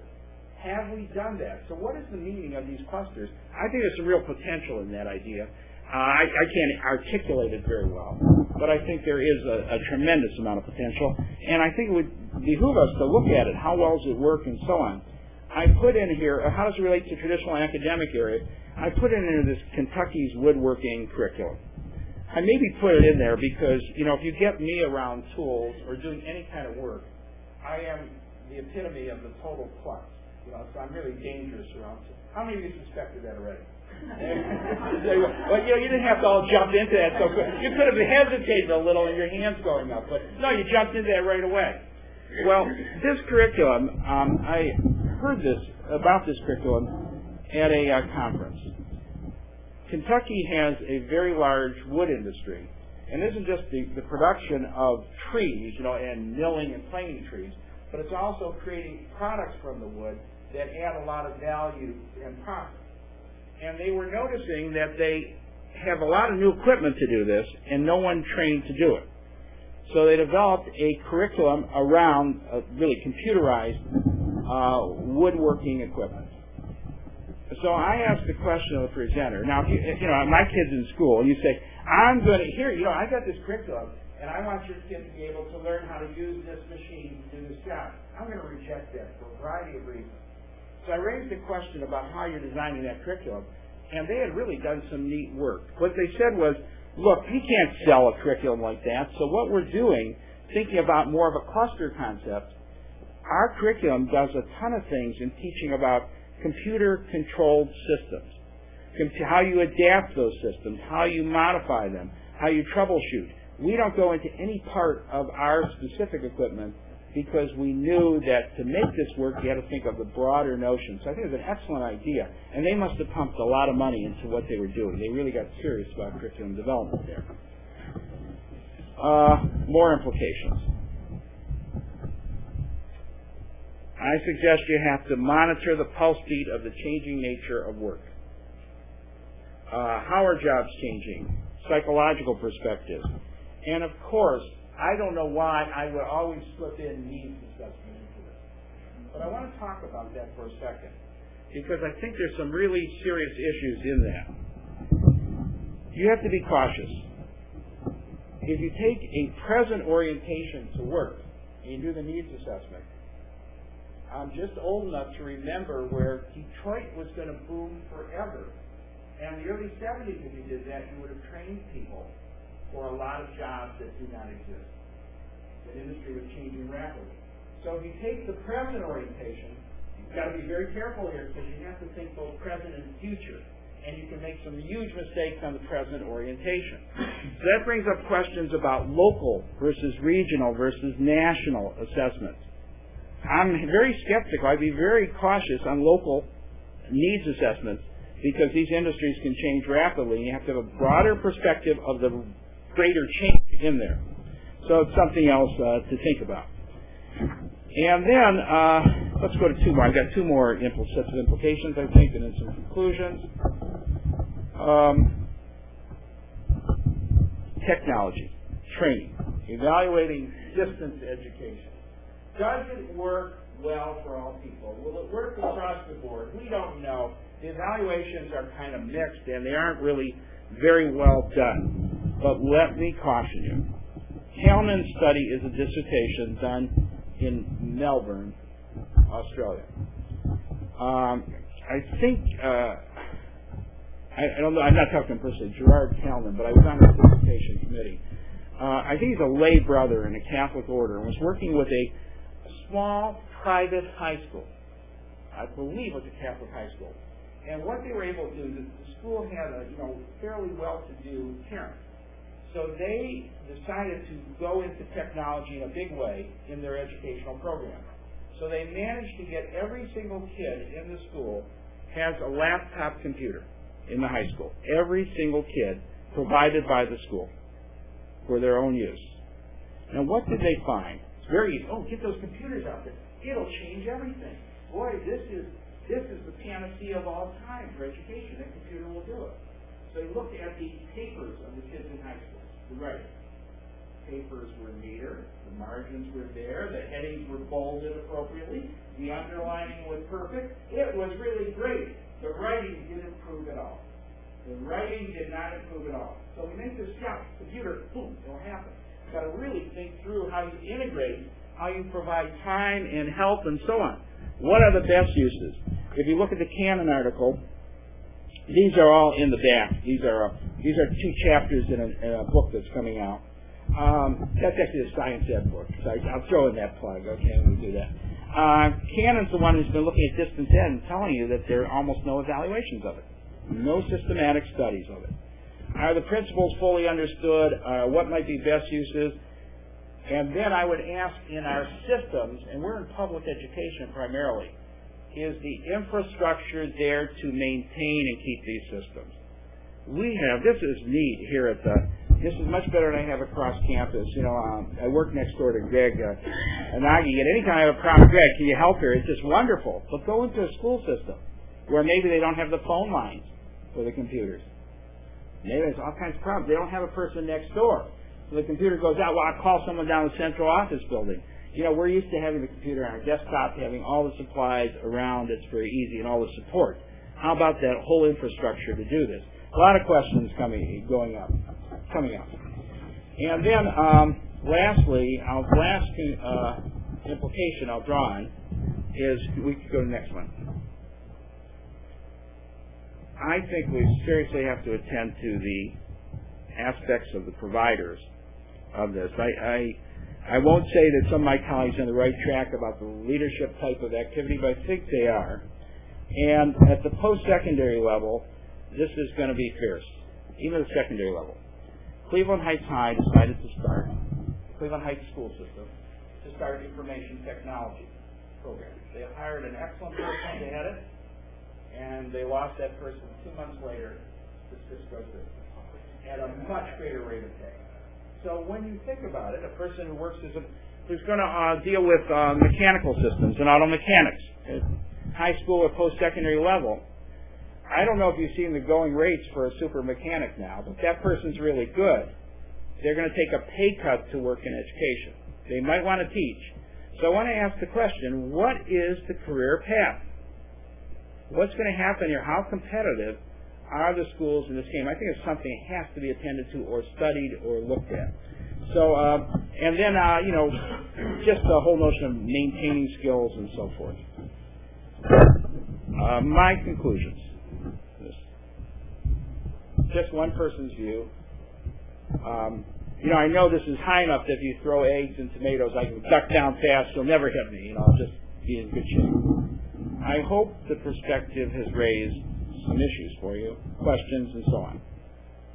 S2: Have we done that? So what is the meaning of these clusters? I think there's some real potential in that idea. I can't articulate it very well, but I think there is a tremendous amount of potential, and I think it would behoove us to look at it. How well does it work, and so on. I put in here, how does it relate to traditional academic area? I put in here this Kentucky's woodworking curriculum. I maybe put it in there because, if you get me around tools or doing any kind of work, I am the epitome of the total klutz. So I'm really dangerous around tools. How many of you suspected that already? Well, you didn't have to all jump into that so quick. You could have hesitated a little and your hands going up, but no, you jumped into that right away. Well, this curriculum, I heard about this curriculum at a conference. Kentucky has a very large wood industry, and this isn't just the production of trees, and milling and planing trees, but it's also creating products from the wood that add a lot of value and profit. And they were noticing that they have a lot of new equipment to do this, and no one trained to do it. So they developed a curriculum around really computerized woodworking equipment. So I asked the question of the presenter. Now, if my kid's in school, and you say, I'm going to, I got this curriculum, and I want your kid to be able to learn how to use this machine to do this job. I'm going to reject that for a variety of reasons. So I raised the question about how you're designing that curriculum, and they had really done some neat work. What they said was, look, you can't sell a curriculum like that, so what we're doing, thinking about more of a cluster concept, our curriculum does a ton of things in teaching about computer-controlled systems, how you adapt those systems, how you modify them, how you troubleshoot. We don't go into any part of our specific equipment because we knew that to make this work, you had to think of the broader notion. So I think it was an excellent idea, and they must have pumped a lot of money into what they were doing. They really got serious about curriculum development there. More implications. I suggest you have to monitor the pulse beat of the changing nature of work. How are jobs changing? Psychological perspectives. And of course, I don't know why I would always slip in needs assessment into this. But I want to talk about that for a second, because I think there's some really serious issues in that. You have to be cautious. If you take a present orientation to work and you do the needs assessment, I'm just old enough to remember where Detroit was going to boom forever. And in the early 70s, if you did that, you would have trained people for a lot of jobs that do not exist. The industry was changing rapidly. So if you take the present orientation, you've got to be very careful here, because you have to think both present and future. And you can make some huge mistakes on the present orientation. So that brings up questions about local versus regional versus national assessments. I'm very skeptical. I'd be very cautious on local needs assessments, because these industries can change rapidly, and you have to have a broader perspective of the greater change in there. So it's something else to think about. And then, let's go to two more. I've got two more sets of implications, I think, and then some conclusions. Technology, training, evaluating distance education. Does it work well for all people? Will it work across the board? We don't know. The evaluations are kind of mixed, and they aren't really very well done. But let me caution you. Hellman's study is a dissertation done in Melbourne, Australia. I think, I don't know, I'm not talking personally, Gerard Kalman, but I was on the dissertation committee. I think he's a lay brother in a Catholic order and was working with a small private high school. I believe it was a Catholic high school. And what they were able to do, the school had a fairly well-to-do parent. So they decided to go into technology in a big way in their educational program. So they managed to get every single kid in the school has a laptop computer in the high school. Every single kid provided by the school for their own use. Now, what did they find? It's very easy. Oh, get those computers out there. It'll change everything. Boy, this is the panacea of all time for education. That computer will do it. So they looked at the papers of the kids in high school, the writing. Papers were neater, the margins were there, the headings were bolded appropriately, the underlining was perfect. It was really great. The writing didn't improve at all. The writing did not improve at all. So we make this jump. Computer, boom, it'll happen. You've got to really think through how you integrate, how you provide time and help and so on. What are the best uses? If you look at the Cannon article, these are all in the back. These are two chapters in a book that's coming out. That's actually a science ed book. So I'll throw in that plug. Okay, we'll do that. Cannon's the one who's been looking at distance ed and telling you that there are almost no evaluations of it, no systematic studies of it. Are the principles fully understood? What might be best uses? And then I would ask, in our systems, and we're in public education primarily, is the infrastructure there to maintain and keep these systems? This is neat here at this is much better than I have across campus. I work next door to Greg Anagi, and anytime I have a problem, Greg, can you help here? It's just wonderful. But go into a school system where maybe they don't have the phone lines for the computers. Maybe there's all kinds of problems. They don't have a person next door. So the computer goes out, well, I'll call someone down the central office building. We're used to having the computer on our desktop, having all the supplies around. It's very easy, and all the support. How about that whole infrastructure to do this? A lot of questions coming up. And then, lastly, our last implication I'll draw on is, we could go to the next one. I think we seriously have to attend to the aspects of the providers of this. I won't say that some of my colleagues are on the right track about the leadership type of activity, but I think they are. And at the post-secondary level, this is going to be fierce, even at the secondary level. Cleveland Heights High decided to start, Cleveland Heights school system, to start information technology program. They hired an excellent person to head it, and they lost that person 2 months later to Cisco Systems at a much greater rate of pay. So when you think about it, a person who works who's going to deal with mechanical systems and auto mechanics at high school or post-secondary level, I don't know if you've seen the going rates for a super mechanic now, but that person's really good. they're going to take a pay cut to work in education. They might want to teach. So I want to ask the question, what is the career path? What's going to happen here? How competitive are the schools in this game? I think it's something that has to be attended to or studied or looked at. So, and then, just the whole notion of maintaining skills and so forth. My conclusions. Just one person's view. I know this is high enough that if you throw eggs and tomatoes, I can duck down fast. You'll never hit me. I'll just be in good shape. I hope the perspective has raised some issues for you, questions, and so on.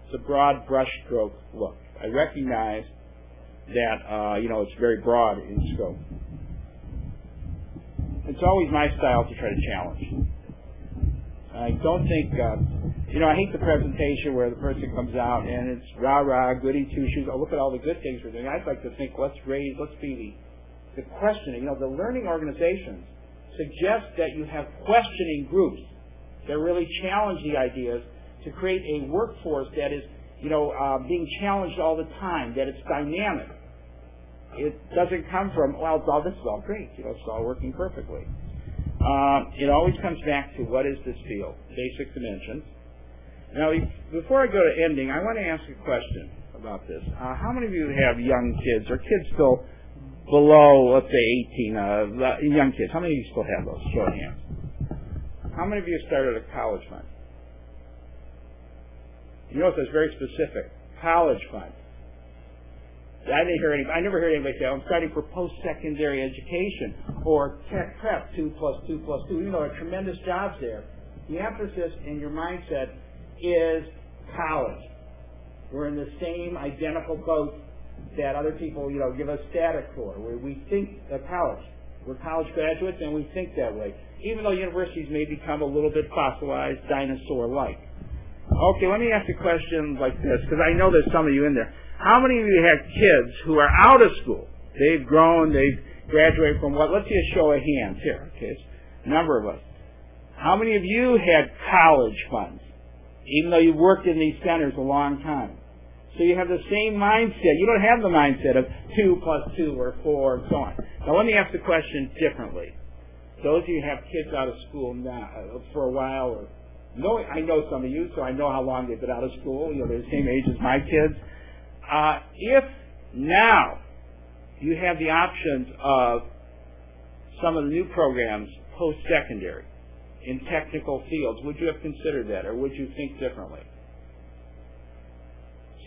S2: It's a broad brushstroke look. I recognize that, it's very broad in scope. It's always my style to try to challenge. I don't think, I hate the presentation where the person comes out and it's rah-rah, goody two-shoes. Oh, look at all the good things we're doing. I'd like to think, let's be the questioning. The learning organizations suggest that you have questioning groups that really challenge the ideas to create a workforce that is, being challenged all the time, that it's dynamic. It doesn't come from, this is all great, it's all working perfectly. It always comes back to what is this field, basic dimensions. Now, before I go to ending, I want to ask a question about this. How many of you have young kids, or kids still below, let's say, 18, young kids? How many of you still have those? Show of hands. How many of you started a college fund? You notice it's very specific. College fund. I never heard anybody say, I'm starting for post-secondary education or tech prep, 2 + 2 + 2. There are tremendous jobs there. The emphasis in your mindset is college. We're in the same identical boat that other people, give us static for. We think of college. We're college graduates and we think that way. Even though universities may become a little bit fossilized, dinosaur-like. Okay, let me ask a question like this, because I know there's some of you in there. How many of you have kids who are out of school? They've grown, they've graduated from what? Let's see a show of hands here. Okay, it's a number of us. How many of you had college funds, even though you worked in these centers a long time? So you have the same mindset. You don't have the mindset of 2 + 2 or 4 and so on. Now let me ask the question differently. Those of you who have kids out of school now for a while, I know some of you, so I know how long they've been out of school. They're the same age as my kids. If now you have the options of some of the new programs post-secondary in technical fields, would you have considered that, or would you think differently?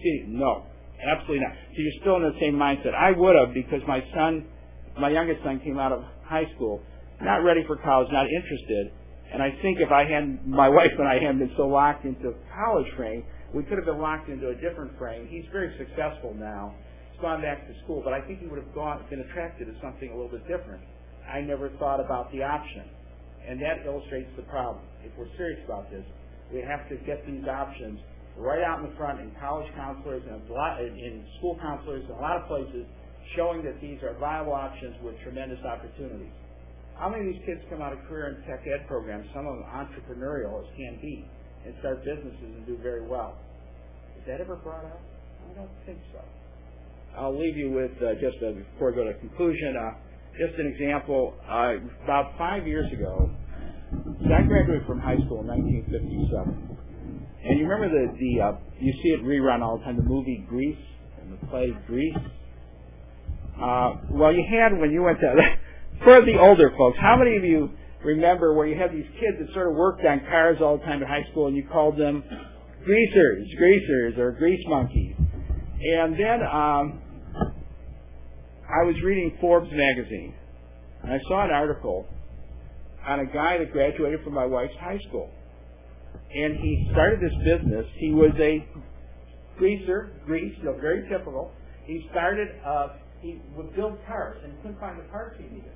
S2: See, no, absolutely not. So you're still in the same mindset. I would have, because my youngest son came out of high school, not ready for college, not interested. And I think if my wife and I hadn't been so locked into college frame, we could have been locked into a different frame. He's very successful now. He's gone back to school, but I think he would have been attracted to something a little bit different. I never thought about the option. And that illustrates the problem. If we're serious about this, we have to get these options right out in the front in college counselors and in school counselors and a lot of places, showing that these are viable options with tremendous opportunities. How many of these kids come out of career and tech ed programs, some of them entrepreneurial as can be, and start businesses and do very well? Is that ever brought up? I don't think so. I'll leave you with, before I go to conclusion, just an example. About 5 years ago, I graduated from high school in 1957. And you remember you see it rerun all the time, the movie Grease and the play Grease? You had when you went to, for the older folks, how many of you remember where you had these kids that sort of worked on cars all the time in high school and you called them greasers, or grease monkeys? And then I was reading Forbes magazine, and I saw an article on a guy that graduated from my wife's high school. And he started this business. He was a grease, very typical. He would build cars and couldn't find the parts he needed.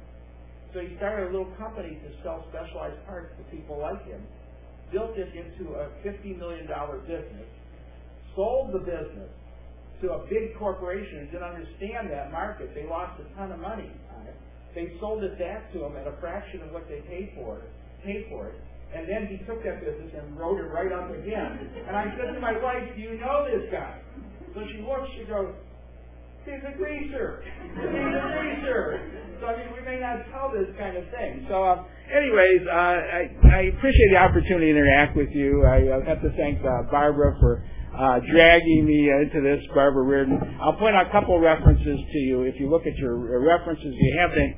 S2: So he started a little company to sell specialized parts to people like him, built it into a $50 million business, sold the business to a big corporation who didn't understand that market. They lost a ton of money on it. They sold it back to him at a fraction of what they paid for it. And then he took that business and wrote it right up again. And I said to my wife, do you know this guy? So she looks, she goes, he's a greaser. He's a greaser. So, I mean, we may not tell this kind of thing. So, anyways, I appreciate the opportunity to interact with you. I have to thank Barbara for dragging me into this, Barbara Reardon. I'll point out a couple of references to you. If you look at your references, you have them.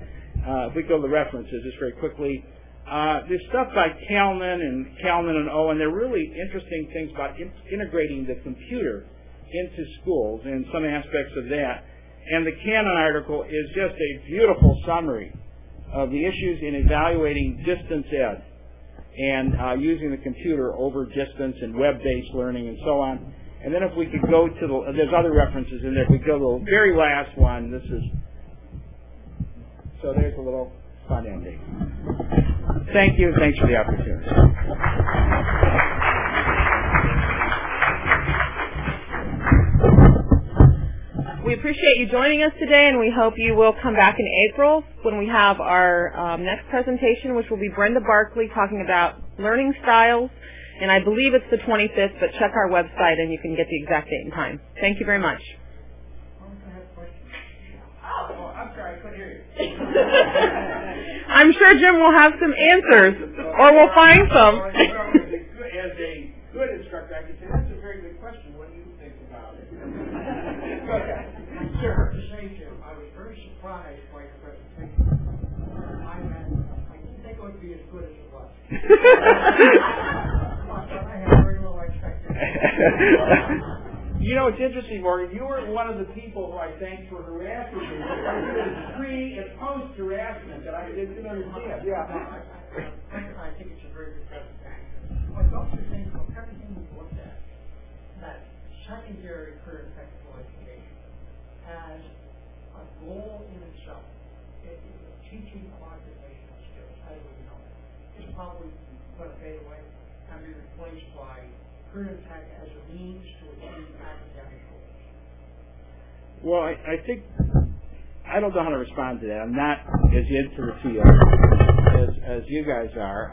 S2: If we go to the references just very quickly, there's stuff by Kalman and Owen. They're really interesting things about integrating the computer into schools and some aspects of that. And the Cannon article is just a beautiful summary of the issues in evaluating distance ed and using the computer over distance and web-based learning and so on. And then if we could go to there's other references in there. If we go to the very last one, so there's a little fun ending. Thank you. Thanks for the opportunity.
S1: We appreciate you joining us today, and we hope you will come back in April when we have our next presentation, which will be Brenda Barkley talking about learning styles. And I believe it's the 25th, but check our website and you can get the exact date and time. Thank you very much.
S2: Oh, I'm sorry, I couldn't hear you.
S1: I'm sure Jim will have some answers, or we'll find some.
S2: As a good instructor, I can say, that's a very good question. What do you think about it? Okay. Sure.
S3: I was very surprised by your presentation. I didn't think it would be as good as it was. I had very little expectations.
S2: You know, it's interesting, Morgan. You were one of the people who I thanked for harassment. Pre and post harassment that I didn't understand. Yeah.
S3: I think it's a very good presentation. I also think from everything we've looked at, that secondary career and technical education has a goal in itself. Teaching occupational skills, as we know, is probably going to fade away and be replaced by career and tech as a means to achieve academic goals.
S2: Well, I think I don't know how to respond to that. I'm not as into the field as you guys are.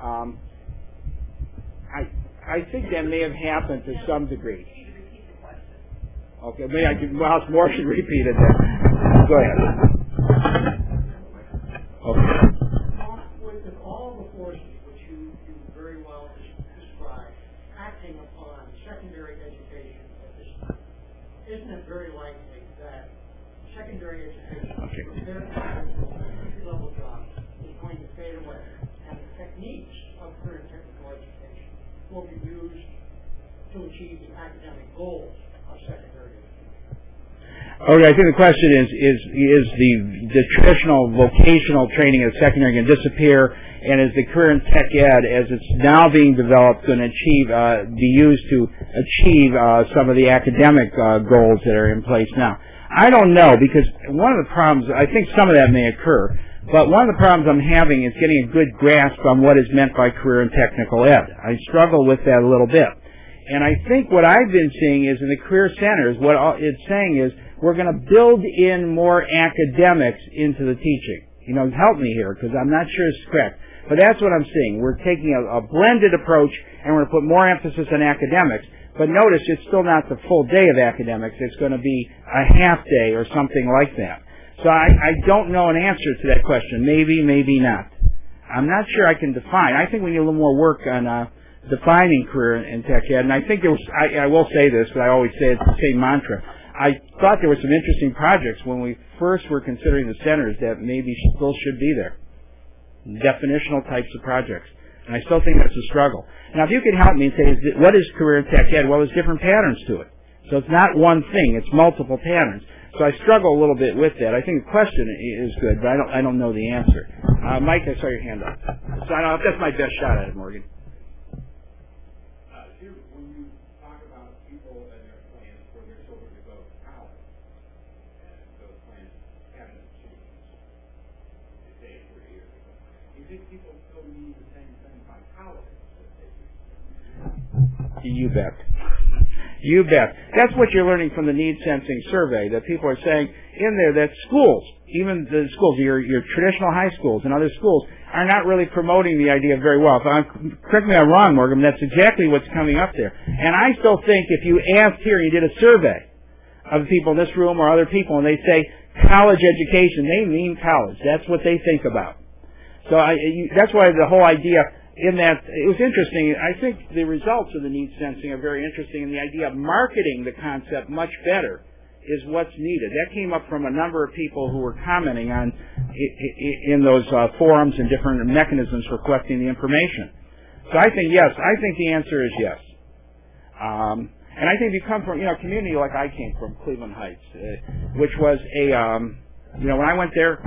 S2: I think that may have happened to some degree. Okay, maybe I can. Well, Morgan repeated that. Go ahead. Okay.
S3: With all the forces which you very well described acting upon secondary education at this time, isn't it very likely that secondary education prepared for entry-level jobs is going to fade away, and the techniques of career and technical education will be used to achieve the academic goals of secondary education?
S2: Okay, I think the question is the traditional vocational training of secondary going to disappear, and is the career and tech ed, as it's now being developed, going to be used to achieve some of the academic goals that are in place now? I don't know, because one of the problems, I think some of that may occur, but one of the problems I'm having is getting a good grasp on what is meant by career and technical ed. I struggle with that a little bit. And I think what I've been seeing is in the career centers, what it's saying is we're going to build in more academics into the teaching. You know, help me here, because I'm not sure it's correct. But that's what I'm seeing. We're taking a blended approach, and we're going to put more emphasis on academics. But notice, it's still not the full day of academics. It's going to be a half day or something like that. So I don't know an answer to that question. Maybe, maybe not. I'm not sure I can define. I think we need a little more work on defining career and tech ed. And I think there was, I will say this, but I always say it's the same mantra. I thought there were some interesting projects when we first were considering the centers that maybe still should be there. Definitional types of projects. And I still think that's a struggle. Now, if you could help me and say, what is career and tech ed? Well, there's different patterns to it. So it's not one thing. It's multiple patterns. So I struggle a little bit with that. I think the question is good, but I don't know the answer. Mike, I saw your hand up. So that's my best shot at it, Morgan.
S4: When you talk about people and their plans for their children to go to college, and those plans haven't changed, say 3 years ago, do you think people still need the same thing by college as they used to?
S2: You bet. You bet. That's what you're learning from the need sensing survey, that people are saying in there that schools, even the schools, your traditional high schools and other schools, are not really promoting the idea very well. Correct me if I'm wrong, Morgan, that's exactly what's coming up there. And I still think if you asked here, you did a survey of the people in this room or other people, and they say college education, they mean college. That's what they think about. So that's why the whole idea in that, it was interesting. I think the results of the needs sensing are very interesting, and the idea of marketing the concept much better is what's needed. That came up from a number of people who were commenting on in those forums and different mechanisms for collecting the information. So I think yes. I think the answer is yes. And I think if you come from a community like I came from, Cleveland Heights, which was when I went there,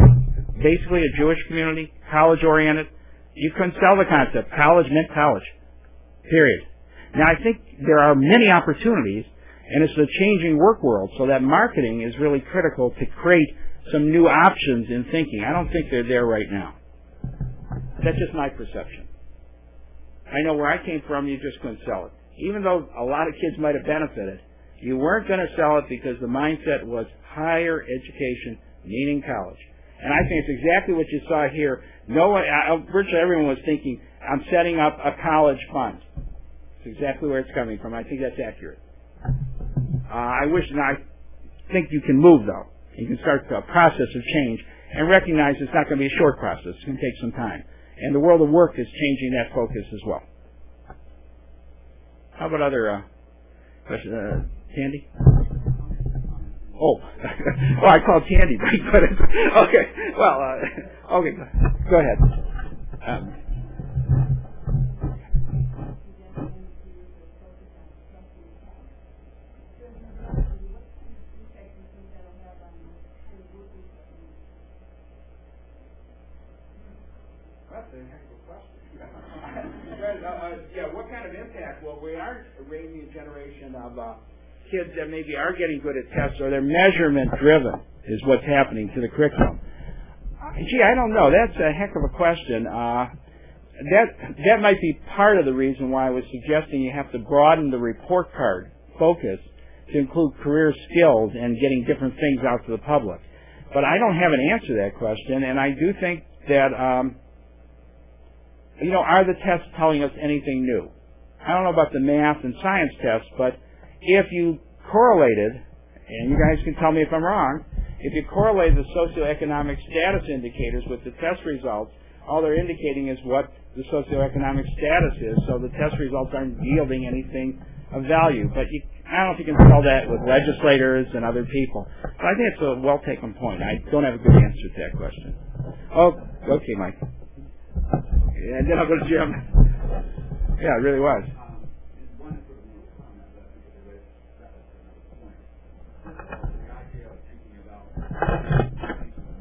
S2: basically a Jewish community, college oriented. You couldn't sell the concept. College meant college. Period. Now I think there are many opportunities, and it's a changing work world, so that marketing is really critical to create some new options in thinking. I don't think they're there right now. That's just my perception. I know where I came from, you just couldn't sell it. Even though a lot of kids might have benefited, you weren't going to sell it because the mindset was higher education, meaning college. And I think it's exactly what you saw here. Virtually everyone was thinking, I'm setting up a college fund. It's exactly where it's coming from. I think that's accurate. I think you can move, though. You can start the process of change and recognize it's not going to be a short process. It's going to take some time. And the world of work is changing that focus as well. How about other questions? Tandy? Oh, I called Tandy, but okay. Well, okay. Go ahead. That's a heck of a question. Yeah, what kind of impact? Well, we are raising a generation of kids that maybe are getting good at tests, or they're measurement driven is what's happening to the curriculum. I don't know. That's a heck of a question. That might be part of the reason why I was suggesting you have to broaden the report card focus to include career skills and getting different things out to the public. But I don't have an answer to that question, and I do think that are the tests telling us anything new? I don't know about the math and science tests, but if you correlated, and you guys can tell me if I'm wrong, if you correlate the socioeconomic status indicators with the test results, all they're indicating is what the socioeconomic status is, so the test results aren't yielding anything of value. But I don't know if you can tell that with legislators and other people. But I think it's a well-taken point. I don't have a good answer to that question. Oh, okay, Mike. And then I'll go to Jim. Yeah, it really was.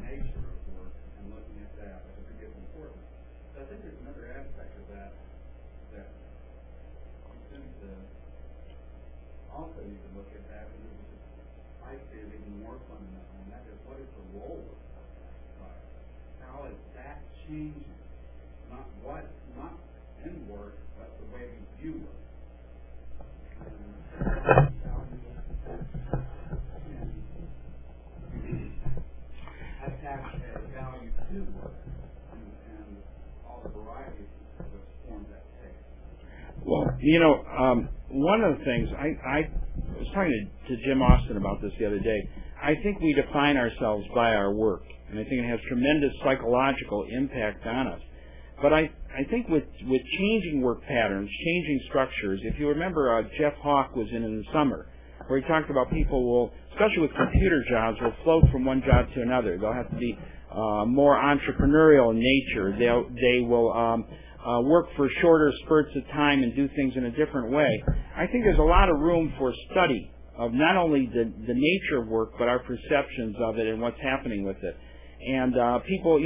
S4: Nature of work and looking at that, I think it's important. So I think there's another aspect of that we tend to also need to look at that, and I say it's even more fundamental, and that is what is the role of that? How is that changing? Not in work, but the way we view work. Attach a value to work and all the varieties of those forms that take.
S2: Well, one of the things, I was talking to Jim Austin about this the other day. I think we define ourselves by our work, and I think it has tremendous psychological impact on us. But I think with changing work patterns, changing structures, if you remember Jeff Hawk was in the summer, where he talked about people will, especially with computer jobs, will float from one job to another. They'll have to be more entrepreneurial in nature. They will work for shorter spurts of time and do things in a different way. I think there's a lot of room for study of not only the nature of work, but our perceptions of it and what's happening with it. And people,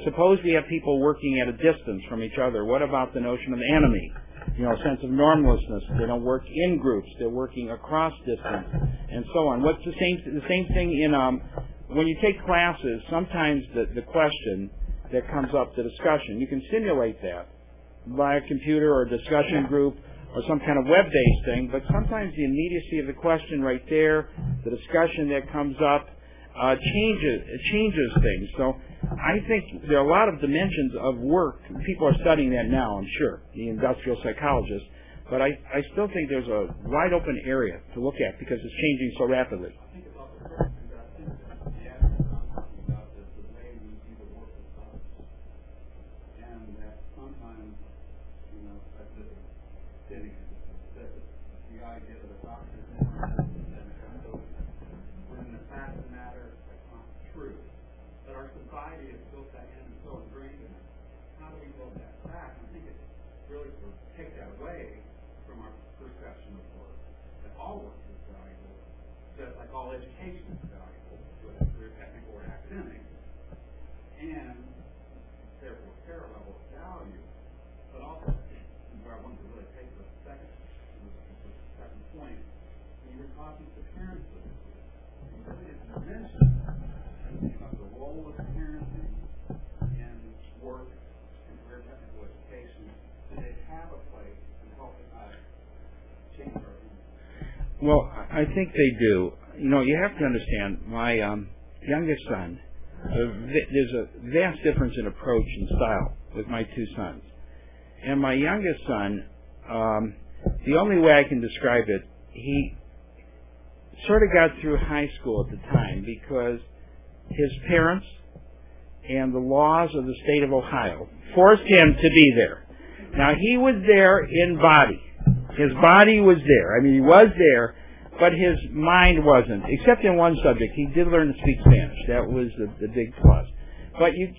S2: suppose we have people working at a distance from each other. What about the notion of enemy? A sense of normlessness. They don't work in groups. They're working across distance, and so on. What's the same thing in when you take classes? Sometimes the question that comes up, the discussion, you can simulate that by a computer or a discussion group or some kind of web-based thing. But sometimes the immediacy of the question right there, the discussion that comes up, changes things. So I think there are a lot of dimensions of work. People are studying that now, I'm sure, the industrial psychologists. But I still think there's a wide open area to look at because it's changing so rapidly.
S4: I think about the first thing that I think that the advocates I'm talking about is the way we see the work of college. And that sometimes, like this is sitting, that the idea that a doctor's in and a custodian, when the fact of the matter, that's not true. But our society has built that in and so ingrained in it. How do we build that back? I think it's really to take that away from our perception of work, that all work is valuable, just like all education is valuable, whether it's technical or academic, and therefore fair level of value. But also, where I wanted to really take the second point, when you were talking to parents of this, you really didn't mention about the role of parenting in work and career technical education. Do they have a place in helping us change our views?
S2: Well, I think they do. You have to understand, my youngest son, there's a vast difference in approach and style with my two sons. And my youngest son, the only way I can describe it, he sort of got through high school at the time because his parents and the laws of the state of Ohio forced him to be there. Now, he was there in body. His body was there. I mean, he was there, but his mind wasn't, except in one subject. He did learn to speak Spanish. That was the big plus. But you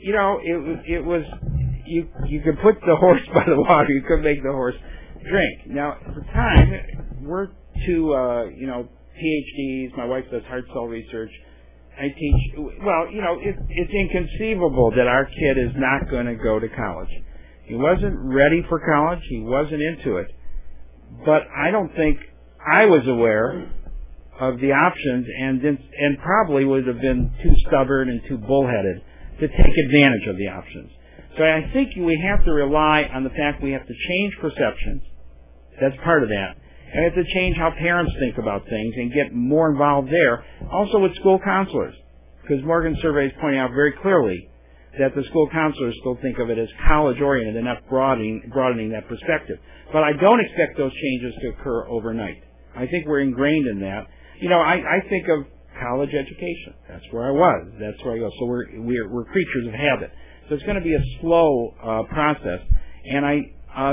S2: could put the horse by the water. You could make the horse drink. Now, at the time, we're two, PhDs. My wife does heart cell research. I teach. Well, it's inconceivable that our kid is not going to go to college. He wasn't ready for college. He wasn't into it. But I don't think I was aware of the options, and probably would have been too stubborn and too bullheaded to take advantage of the options. So I think we have to rely on the fact we have to change perceptions. That's part of that. And we have to change how parents think about things and get more involved there. Also with school counselors, because Morgan's survey is pointing out very clearly that the school counselors still think of it as college-oriented and not broadening that perspective. But I don't expect those changes to occur overnight. I think we're ingrained in that. I think of college education. That's where I was. That's where I go. So we're creatures of habit. So it's going to be a slow process. And I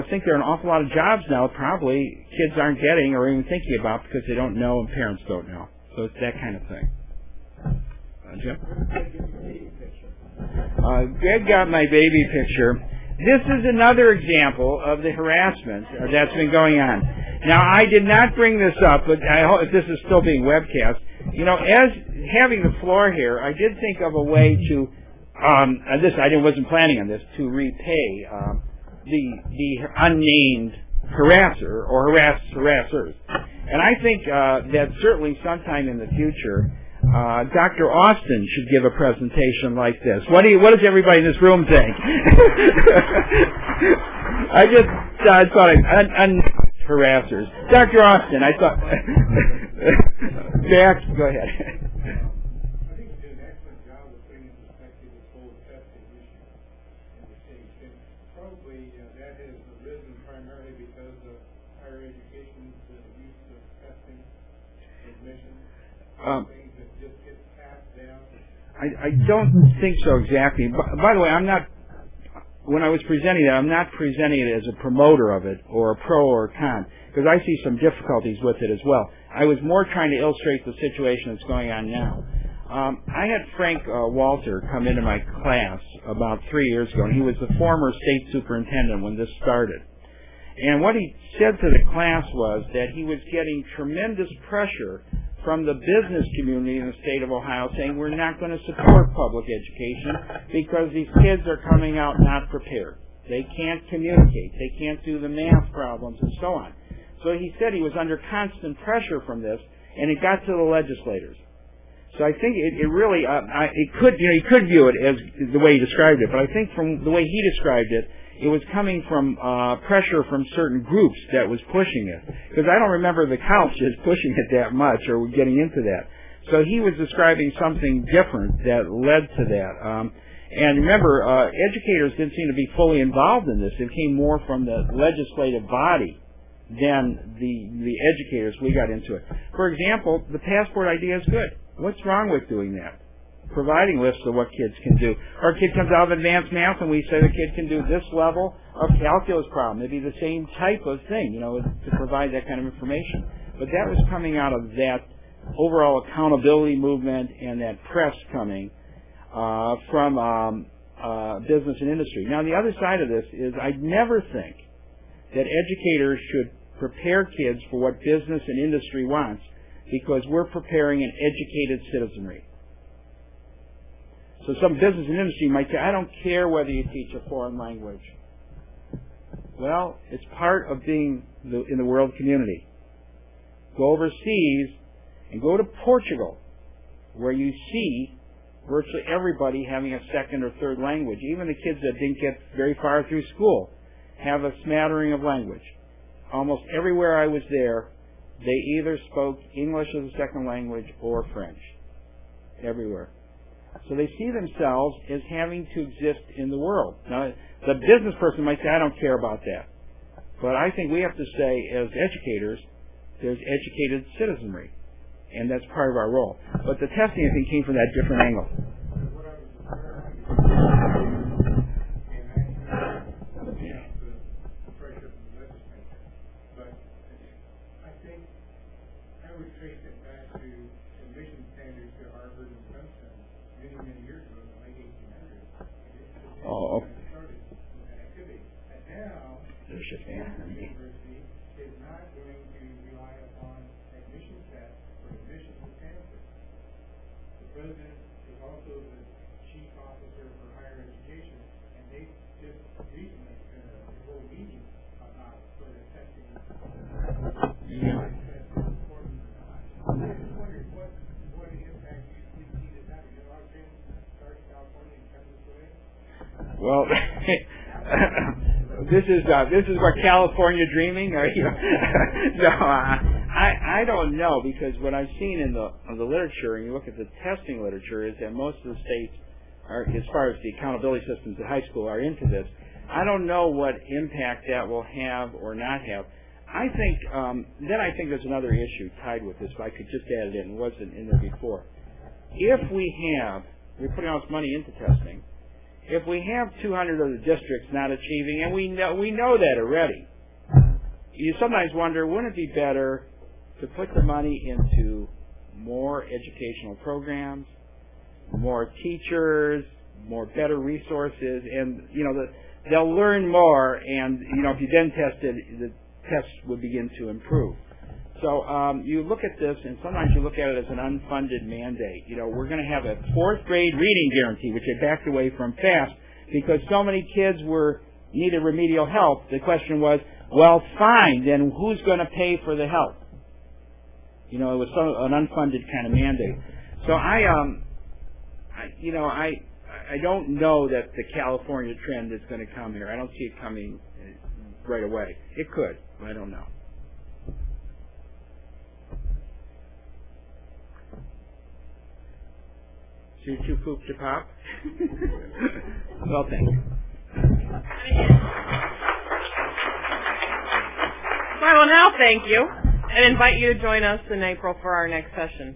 S2: think there are an awful lot of jobs now probably kids aren't getting or even thinking about because they don't know and parents don't know. So it's that kind of thing. Jim? Greg got my baby picture. This is another example of the harassment that's been going on. Now, I did not bring this up, but I hope if this is still being webcast. As having the floor here, I did think of a way to, I wasn't planning on this, to repay the unnamed harasser or harassers. And I think that certainly sometime in the future, Dr. Austin should give a presentation like this. What does everybody in this room think? I just thought harassers. Dr. Austin, I thought. Jack, go ahead.
S4: I think you did an excellent job of putting in perspective this whole testing issue in the state. And probably that has arisen primarily because of higher education's use of testing, admission.
S2: I don't think so exactly. By the way, when I was presenting that, I'm not presenting it as a promoter of it or a pro or a con, because I see some difficulties with it as well. I was more trying to illustrate the situation that's going on now. I had Frank Walter come into my class about 3 years ago, and he was the former state superintendent when this started. And what he said to the class was that he was getting tremendous pressure from the business community in the state of Ohio saying we're not going to support public education because these kids are coming out not prepared. They can't communicate. They can't do the math problems and so on. So he said he was under constant pressure from this, and it got to the legislators. So I think it really, you could view it as the way he described it, but I think from the way he described it, it was coming from pressure from certain groups that was pushing it. Because I don't remember the colleges pushing it that much or getting into that. So he was describing something different that led to that. And remember, educators didn't seem to be fully involved in this. It came more from the legislative body than the educators. We got into it. For example, the passport idea is good. What's wrong with doing that? Providing lists of what kids can do. Or a kid comes out of advanced math and we say the kid can do this level of calculus problem. Maybe the same type of thing, to provide that kind of information. But that was coming out of that overall accountability movement and that press coming from business and industry. Now, the other side of this is I never think that educators should prepare kids for what business and industry wants because we're preparing an educated citizenry. So some business and industry might say, I don't care whether you teach a foreign language. Well, it's part of being in the world community. Go overseas and go to Portugal, where you see virtually everybody having a second or third language. Even the kids that didn't get very far through school have a smattering of language. Almost everywhere I was there, they either spoke English as a second language or French. Everywhere. So they see themselves as having to exist in the world. Now, the business person might say, I don't care about that. But I think we have to say, as educators, there's educated citizenry. And that's part of our role. But the testing, I think, came from that different angle.
S4: But I think I would trace it back to admission standards to Harvard and Princeton many years ago, in the late 1800s.
S2: Oh.
S4: Started with that activity. And now,
S2: There's just
S4: the university is not going to rely upon admission tests for admission to Stanford. The president is also the chief officer for higher education, and they just recently had a whole meeting about sort of testing.
S2: Yeah.
S4: I just wondered what impact you see this having. A lot of kids start in California and come this way.
S2: Well, this is what California dreaming, or no? I don't know, because what I've seen in the literature, and you look at the testing literature, is that most of the states are, as far as the accountability systems at high school, are into this. I don't know what impact that will have or not have. I think I think there's another issue tied with this. If I could just add it in, it wasn't in there before. If we're putting all this money into testing. If we have 200 of the districts not achieving, and we know that already, you sometimes wonder, wouldn't it be better to put the money into more educational programs, more teachers, better resources, and they'll learn more, and if you then tested, the tests would begin to improve. So you look at this, and sometimes you look at it as an unfunded mandate. We're going to have a 4th grade reading guarantee, which I backed away from fast because so many kids needed remedial help. The question was, well, fine, then who's going to pay for the help? It was an unfunded kind of mandate. So I don't know that the California trend is going to come here. I don't see it coming right away. It could, but I don't know. Choo poop to pop. Well, thank you.
S1: So I will now thank you and invite you to join us in April for our next session.